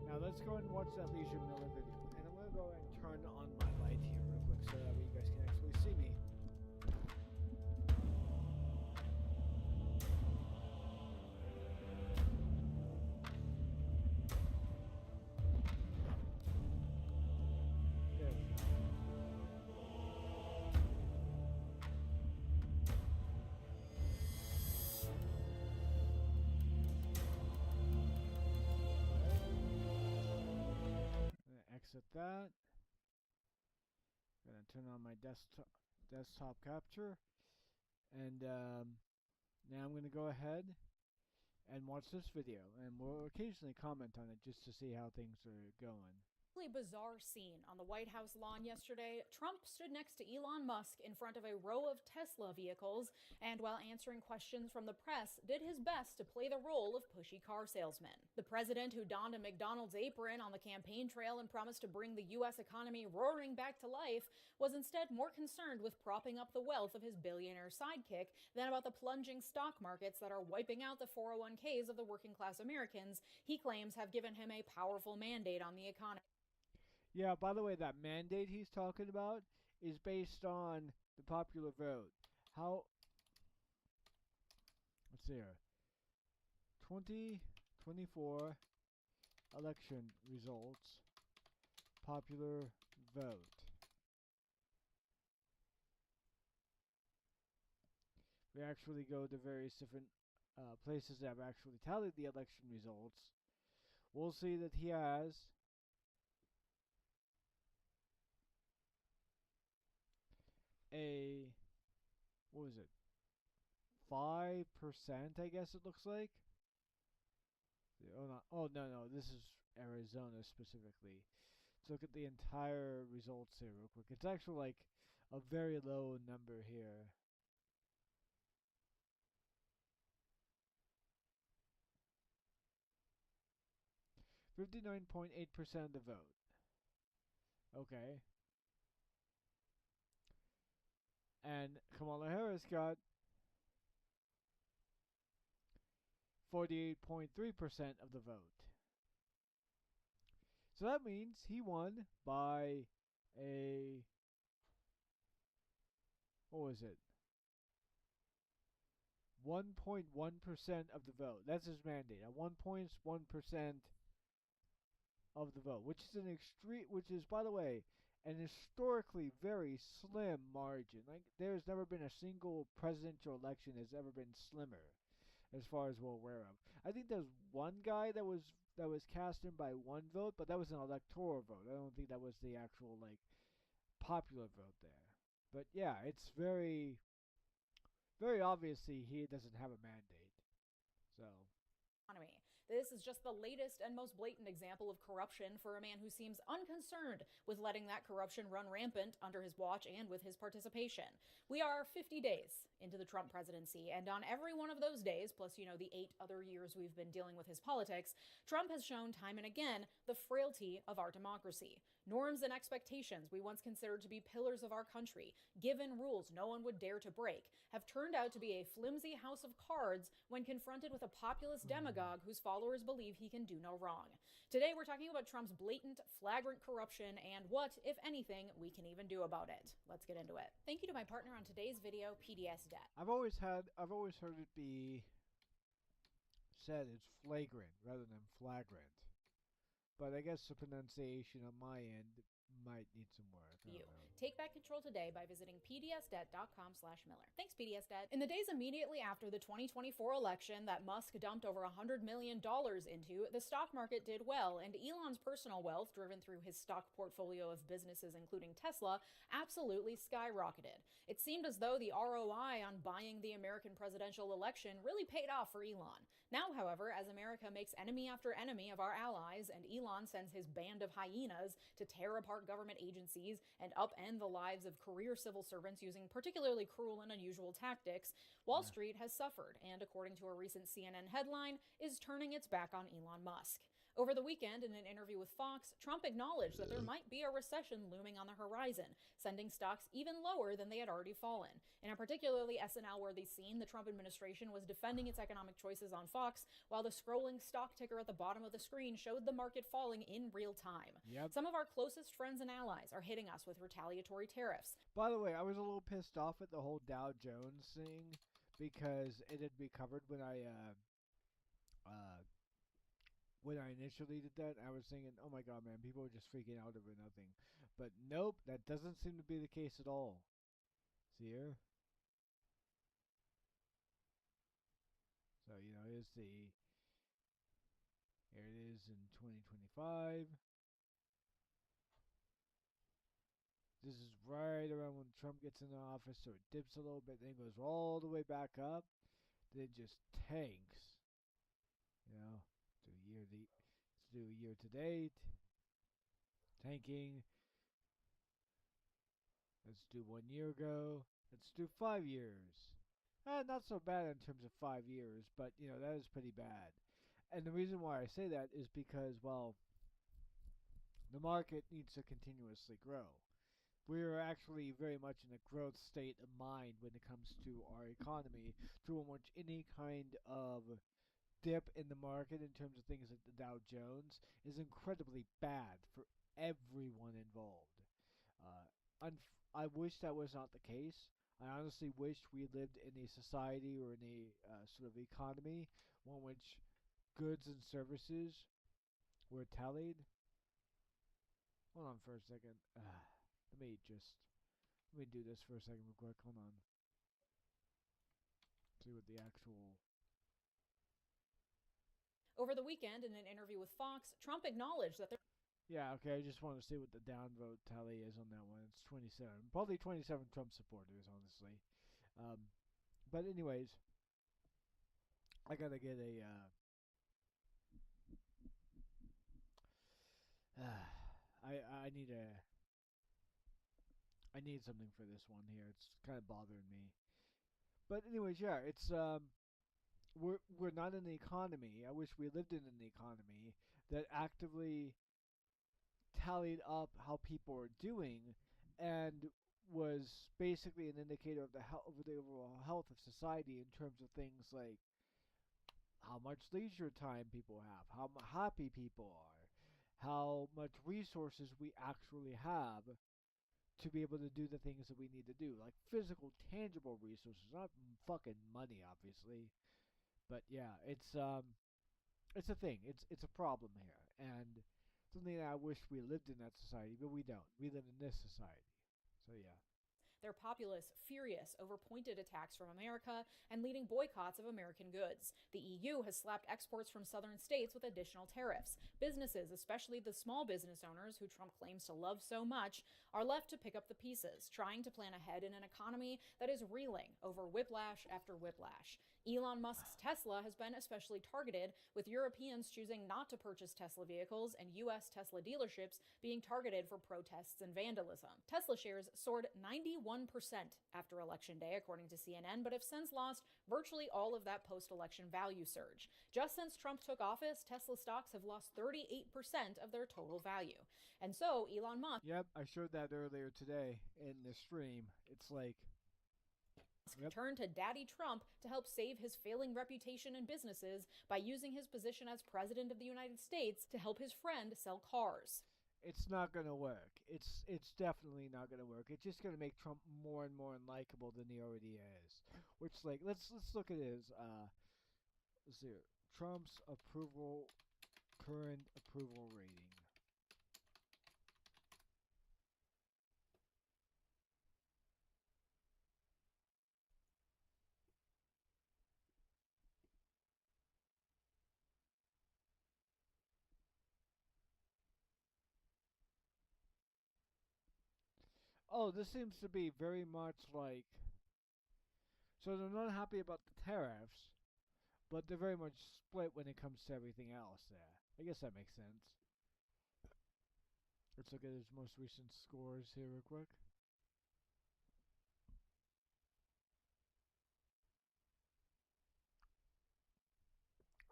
Now let's go and watch that Leisure Miller video. And I'm going to go and turn on my light here real quick so that way you guys can actually see me. There we go. Gonna exit that. Gonna turn on my desktop capture, and now I'm gonna go ahead and watch this video, and we'll occasionally comment on it just to see how things are going. Bizarre scene on the White House lawn yesterday. Trump stood next to Elon Musk in front of a row of Tesla vehicles, and while answering questions from the press, did his best to play the role of pushy car salesman. The president, who donned a McDonald's apron on the campaign trail and promised to bring the U.S. economy roaring back to life, was instead more concerned with propping up the wealth of his billionaire sidekick than about the plunging stock markets that are wiping out the 401ks of the working class Americans he claims have given him a powerful mandate on the economy. Yeah, by the way, that mandate he's talking about is based on the popular vote. How... Let's see here. 2024 election results. Popular vote. We actually go to various different places that have actually tallied the election results. We'll see that he has a, what was it, 5%, I guess it looks like. Oh no, this is Arizona specifically. Let's look at the entire results here real quick. It's actually like a very low number here. 59.8% of the vote. Okay. And Kamala Harris got 48.3% of the vote. So that means he won by a, what was it? 1.1% of the vote. That's his mandate. A 1.1% of the vote, which is which is, by the way, an historically very slim margin. Like, there's never been a single presidential election that's ever been slimmer, as far as we're aware of. I think there's one guy that was cast in by one vote, but that was an electoral vote. I don't think that was the actual, like, popular vote there. But yeah, it's very, very obviously he doesn't have a mandate. So. This is just the latest and most blatant example of corruption for a man who seems unconcerned with letting that corruption run rampant under his watch and with his participation. We are 50 days into the Trump presidency, and on every one of those days, plus, the 8 other years we've been dealing with his politics, Trump has shown time and again the frailty of our democracy. Norms and expectations we once considered to be pillars of our country, given rules no one would dare to break, have turned out to be a flimsy house of cards when confronted with a populist demagogue whose followers believe he can do no wrong. Today we're talking about Trump's blatant, flagrant corruption and what, if anything, we can even do about it. Let's get into it. Thank you to my partner on today's video, PDS Debt. I've always heard it be said it's flagrant rather than flagrant. But I guess the pronunciation on my end might need some work. Take back control today by visiting pdsdebt.com/Miller. Thanks, PDS Debt. In the days immediately after the 2024 election that Musk dumped over $100 million into, the stock market did well, and Elon's personal wealth, driven through his stock portfolio of businesses including Tesla, absolutely skyrocketed. It seemed as though the ROI on buying the American presidential election really paid off for Elon. Now, however, as America makes enemy after enemy of our allies, and Elon sends his band of hyenas to tear apart government agencies and upend the lives of career civil servants using particularly cruel and unusual tactics, Wall Street has suffered and, according to a recent CNN headline, is turning its back on Elon Musk. Over the weekend, in an interview with Fox, Trump acknowledged that there might be a recession looming on the horizon, sending stocks even lower than they had already fallen. In a particularly SNL-worthy scene, the Trump administration was defending its economic choices on Fox, while the scrolling stock ticker at the bottom of the screen showed the market falling in real time. Yep. Some of our closest friends and allies are hitting us with retaliatory tariffs. By the way, I was a little pissed off at the whole Dow Jones thing because it had recovered when I initially did that. I was thinking, oh my god, man, people are just freaking out over nothing. But nope, that doesn't seem to be the case at all. See here? So, here it is in 2025. This is right around when Trump gets into office, so it dips a little bit, then goes all the way back up, then just tanks. Let's do year to date. Tanking. Let's do 1 year ago. Let's do 5 years. Not so bad in terms of 5 years, but that is pretty bad. And the reason why I say that is because, well, the market needs to continuously grow. We are actually very much in a growth state of mind when it comes to our economy, through which any kind of dip in the market in terms of things like the Dow Jones is incredibly bad for everyone involved. I wish that was not the case. I honestly wish we lived in a society or in a sort of economy in which goods and services were tallied. Hold on for a second. Let me do this for a second real quick. Hold on. See what the actual... Over the weekend, in an interview with Fox, Trump acknowledged that there... Yeah, okay, I just want to see what the downvote tally is on that one. It's 27. Probably 27 Trump supporters, honestly. But anyways, I gotta get a... I need something for this one here. It's kind of bothering me. But anyways, yeah, it's we're not in the economy. I wish we lived in an economy that actively tallied up how people are doing and was basically an indicator of of the overall health of society in terms of things like how much leisure time people have, how happy people are, how much resources we actually have to be able to do the things that we need to do, like physical, tangible resources, not fucking money, obviously. But yeah, it's a thing. It's a problem here, and something that I wish we lived in that society, but we don't. We live in this society. So yeah. Their populace furious over pointed attacks from America and leading boycotts of American goods. The EU has slapped exports from southern states with additional tariffs. Businesses, especially the small business owners who Trump claims to love so much, are left to pick up the pieces, trying to plan ahead in an economy that is reeling over whiplash after whiplash. Elon Musk's Tesla has been especially targeted, with Europeans choosing not to purchase Tesla vehicles and U.S. Tesla dealerships being targeted for protests and vandalism. Tesla shares soared 91% after Election Day, according to CNN, but have since lost virtually all of that post-election value surge. Just since Trump took office, Tesla stocks have lost 38% of their total value. And so, Elon Musk... Yep, I showed that earlier today in the stream. It's like... turned to Daddy Trump to help save his failing reputation and businesses by using his position as President of the United States to help his friend sell cars. It's not going to work. It's definitely not going to work. It's just going to make Trump more and more unlikable than he already is. Which, like, let's look at his let's see, Trump's current approval rating. Oh, this seems to be very much like... So they're not happy about the tariffs, but they're very much split when it comes to everything else there. I guess that makes sense. Let's look at his most recent scores here real quick.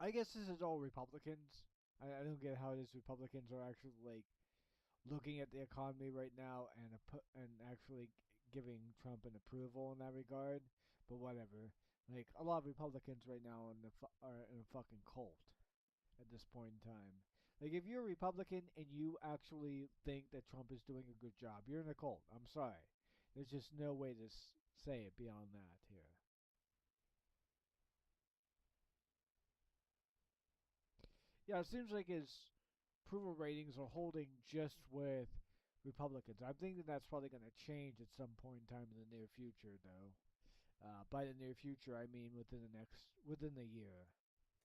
I guess this is all Republicans. I don't get how it is Republicans are actually, like, looking at the economy right now and actually giving Trump an approval in that regard, but whatever. Like, a lot of Republicans right now are in a fucking cult at this point in time. Like, if you're a Republican and you actually think that Trump is doing a good job, you're in a cult. I'm sorry. There's just no way to say it beyond that here. Yeah, it seems like his approval ratings are holding just with Republicans. I'm thinking that's probably going to change at some point in time in the near future, though. By the near future, I mean within the year.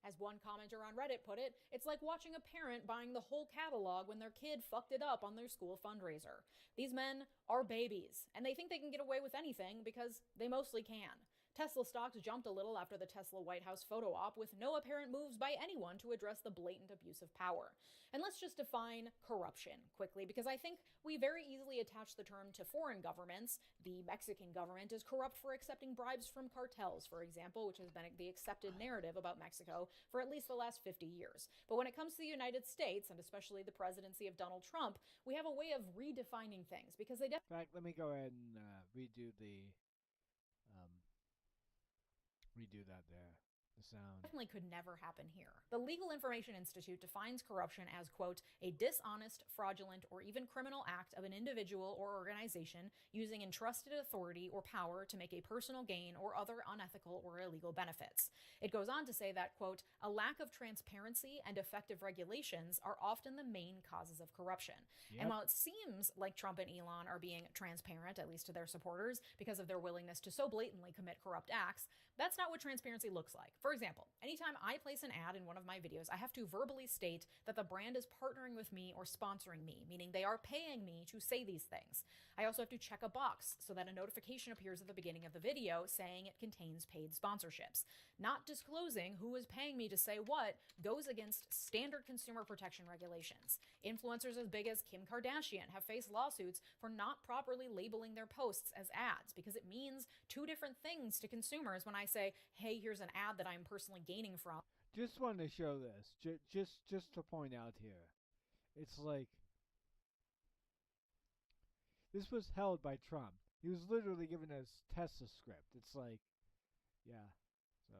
As one commenter on Reddit put it, it's like watching a parent buying the whole catalog when their kid fucked it up on their school fundraiser. These men are babies, and they think they can get away with anything because they mostly can. Tesla stocks jumped a little after the Tesla White House photo op, with no apparent moves by anyone to address the blatant abuse of power. And let's just define corruption quickly, because I think we very easily attach the term to foreign governments. The Mexican government is corrupt for accepting bribes from cartels, for example, which has been the accepted narrative about Mexico for at least the last 50 years. But when it comes to the United States, and especially the presidency of Donald Trump, we have a way of redefining things, because they In fact, let me go ahead and redo that there. The sound. Definitely could never happen here. The Legal Information Institute defines corruption as, quote, a dishonest, fraudulent, or even criminal act of an individual or organization using entrusted authority or power to make a personal gain or other unethical or illegal benefits. It goes on to say that, quote, a lack of transparency and effective regulations are often the main causes of corruption. Yep. And while it seems like Trump and Elon are being transparent, at least to their supporters, because of their willingness to so blatantly commit corrupt acts, that's not what transparency looks like. For example, anytime I place an ad in one of my videos, I have to verbally state that the brand is partnering with me or sponsoring me, meaning they are paying me to say these things. I also have to check a box so that a notification appears at the beginning of the video saying it contains paid sponsorships. Not disclosing who is paying me to say what goes against standard consumer protection regulations. Influencers as big as Kim Kardashian have faced lawsuits for not properly labeling their posts as ads, because it means two different things to consumers when I say, hey, here's an ad that I'm personally gaining from. Just wanted to show this. Just to point out here. It's like, this was held by Trump. He was literally given a Tesla script. It's like, yeah, so.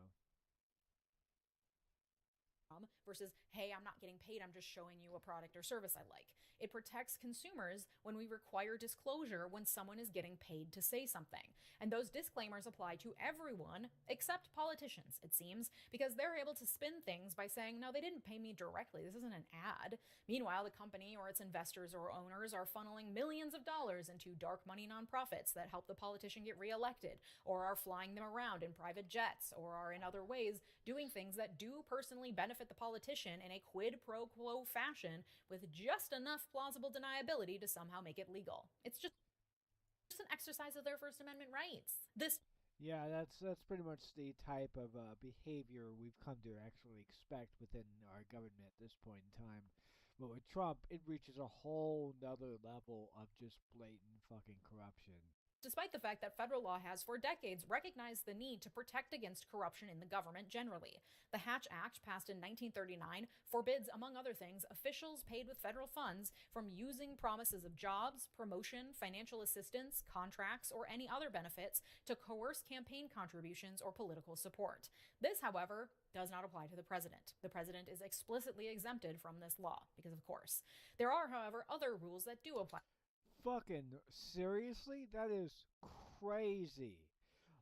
Versus, hey, I'm not getting paid, I'm just showing you a product or service I like. It protects consumers when we require disclosure when someone is getting paid to say something. And those disclaimers apply to everyone except politicians, it seems, because they're able to spin things by saying, no, they didn't pay me directly, this isn't an ad. Meanwhile, the company or its investors or owners are funneling millions of dollars into dark money nonprofits that help the politician get reelected, or are flying them around in private jets, or are in other ways doing things that do personally benefit the politician in a quid pro quo fashion with just enough plausible deniability to somehow make it legal. It's just an exercise of their First Amendment rights. Yeah, that's pretty much the type of behavior we've come to actually expect within our government at this point in time. But with Trump, it reaches a whole nother level of just blatant fucking corruption. Despite the fact that federal law has for decades recognized the need to protect against corruption in the government generally. The Hatch Act, passed in 1939, forbids, among other things, officials paid with federal funds from using promises of jobs, promotion, financial assistance, contracts, or any other benefits to coerce campaign contributions or political support. This, however, does not apply to the president. The president is explicitly exempted from this law, because of course. There are, however, other rules that do apply. Fucking seriously? That is crazy.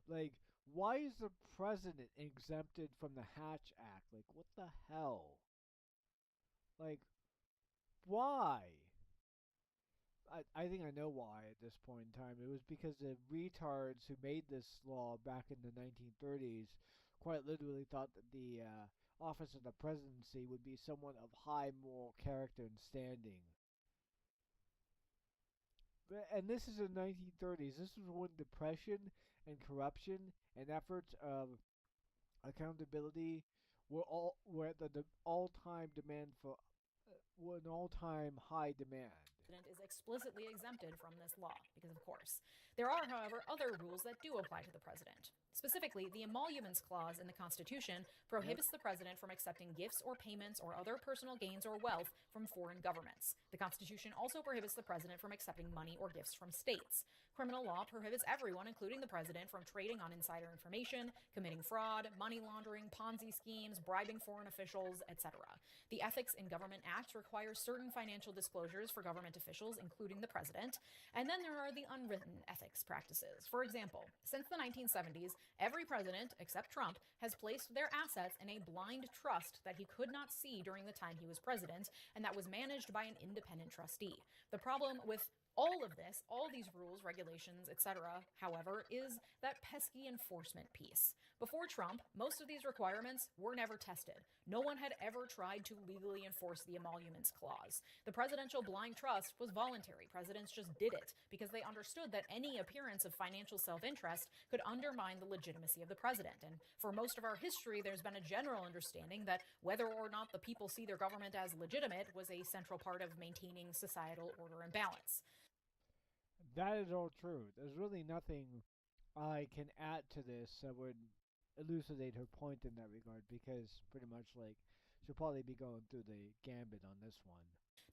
Like, why is the president exempted from the Hatch Act? Like, what the hell? Like, why? I think I know why at this point in time. It was because the retards who made this law back in the 1930s quite literally thought that the office of the presidency would be someone of high moral character and standing. And this is the 1930s. This was when depression and corruption and efforts of accountability were at the all-time demand for were an all-time high demand. Is explicitly exempted from this law, because of course. There are, however, other rules that do apply to the president. Specifically, the Emoluments Clause in the Constitution prohibits the president from accepting gifts or payments or other personal gains or wealth from foreign governments. The Constitution also prohibits the president from accepting money or gifts from states. Criminal law prohibits everyone, including the president, from trading on insider information, committing fraud, money laundering, Ponzi schemes, bribing foreign officials, etc. The Ethics in Government Act requires certain financial disclosures for government officials, including the president. And then there are the unwritten ethics practices. For example, since the 1970s, every president, except Trump, has placed their assets in a blind trust that he could not see during the time he was president, and that was managed by an independent trustee. The problem with all of this, all these rules, regulations, etc., however, is that pesky enforcement piece. Before Trump, most of these requirements were never tested. No one had ever tried to legally enforce the Emoluments Clause. The presidential blind trust was voluntary. Presidents just did it because they understood that any appearance of financial self-interest could undermine the legitimacy of the president. And for most of our history, there's been a general understanding that whether or not the people see their government as legitimate was a central part of maintaining societal order and balance. That is all true. There's really nothing I can add to this that would elucidate her point in that regard, because pretty much like she'll probably be going through the gambit on this one.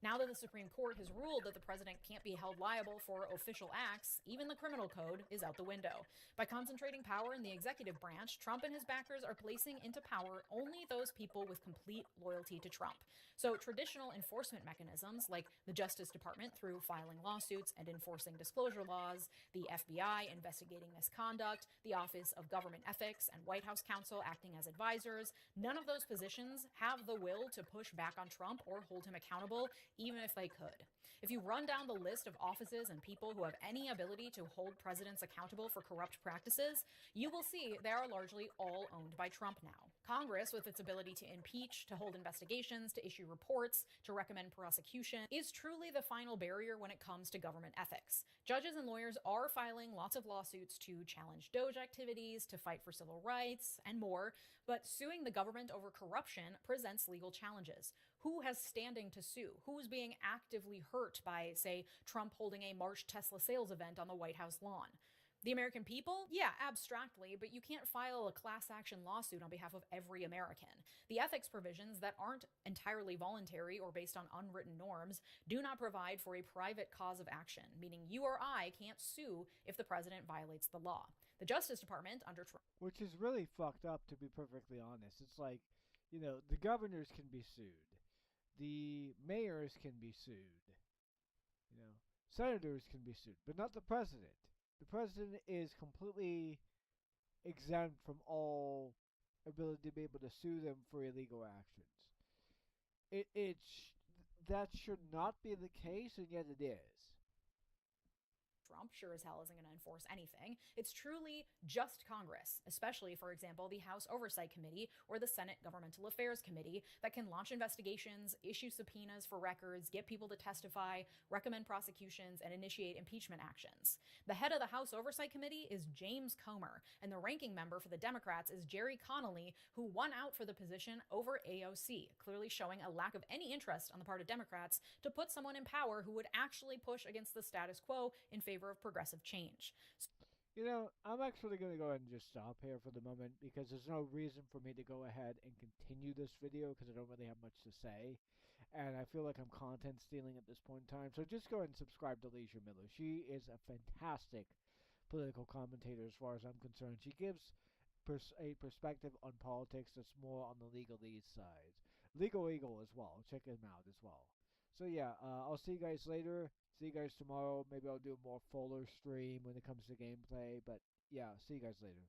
Now that the Supreme Court has ruled that the president can't be held liable for official acts, even the criminal code is out the window. By concentrating power in the executive branch, Trump and his backers are placing into power only those people with complete loyalty to Trump. So traditional enforcement mechanisms like the Justice Department through filing lawsuits and enforcing disclosure laws, the FBI investigating misconduct, the Office of Government Ethics and White House counsel acting as advisors, none of those positions have the will to push back on Trump or hold him accountable, even if they could. If you run down the list of offices and people who have any ability to hold presidents accountable for corrupt practices, you will see they are largely all owned by Trump now. Congress, with its ability to impeach, to hold investigations, to issue reports, to recommend prosecution, is truly the final barrier when it comes to government ethics. Judges and lawyers are filing lots of lawsuits to challenge Doge activities, to fight for civil rights, and more, but suing the government over corruption presents legal challenges. Who has standing to sue? Who's being actively hurt by, say, Trump holding a March Tesla sales event on the White House lawn? The American people? Yeah, abstractly, but you can't file a class action lawsuit on behalf of every American. The ethics provisions that aren't entirely voluntary or based on unwritten norms do not provide for a private cause of action, meaning you or I can't sue if the president violates the law. The Justice Department under Trump. Which is really fucked up, to be perfectly honest. It's like, you know, the governors can be sued. The mayors can be sued. You know, senators can be sued, but not the president. The president is completely exempt from all ability to be able to sue them for illegal actions. That should not be the case, and yet it is. Trump sure as hell isn't going to enforce anything. It's truly just Congress, especially, for example, the House Oversight Committee or the Senate Governmental Affairs Committee that can launch investigations, issue subpoenas for records, get people to testify, recommend prosecutions, and initiate impeachment actions. The head of the House Oversight Committee is James Comer, and the ranking member for the Democrats is Jerry Connolly, who won out for the position over AOC, clearly showing a lack of any interest on the part of Democrats to put someone in power who would actually push against the status quo in favor of progressive change. You know, I'm actually going to go ahead and just stop here for the moment because there's no reason for me to go ahead and continue this video because I don't really have much to say. And I feel like I'm content stealing at this point in time. So just go ahead and subscribe to Leisure Miller. She is a fantastic political commentator as far as I'm concerned. She gives a perspective on politics that's more on the legalese side. Legal Eagle as well. Check him out as well. So yeah, I'll see you guys later. See you guys tomorrow. Maybe I'll do a more fuller stream when it comes to gameplay. But yeah, see you guys later.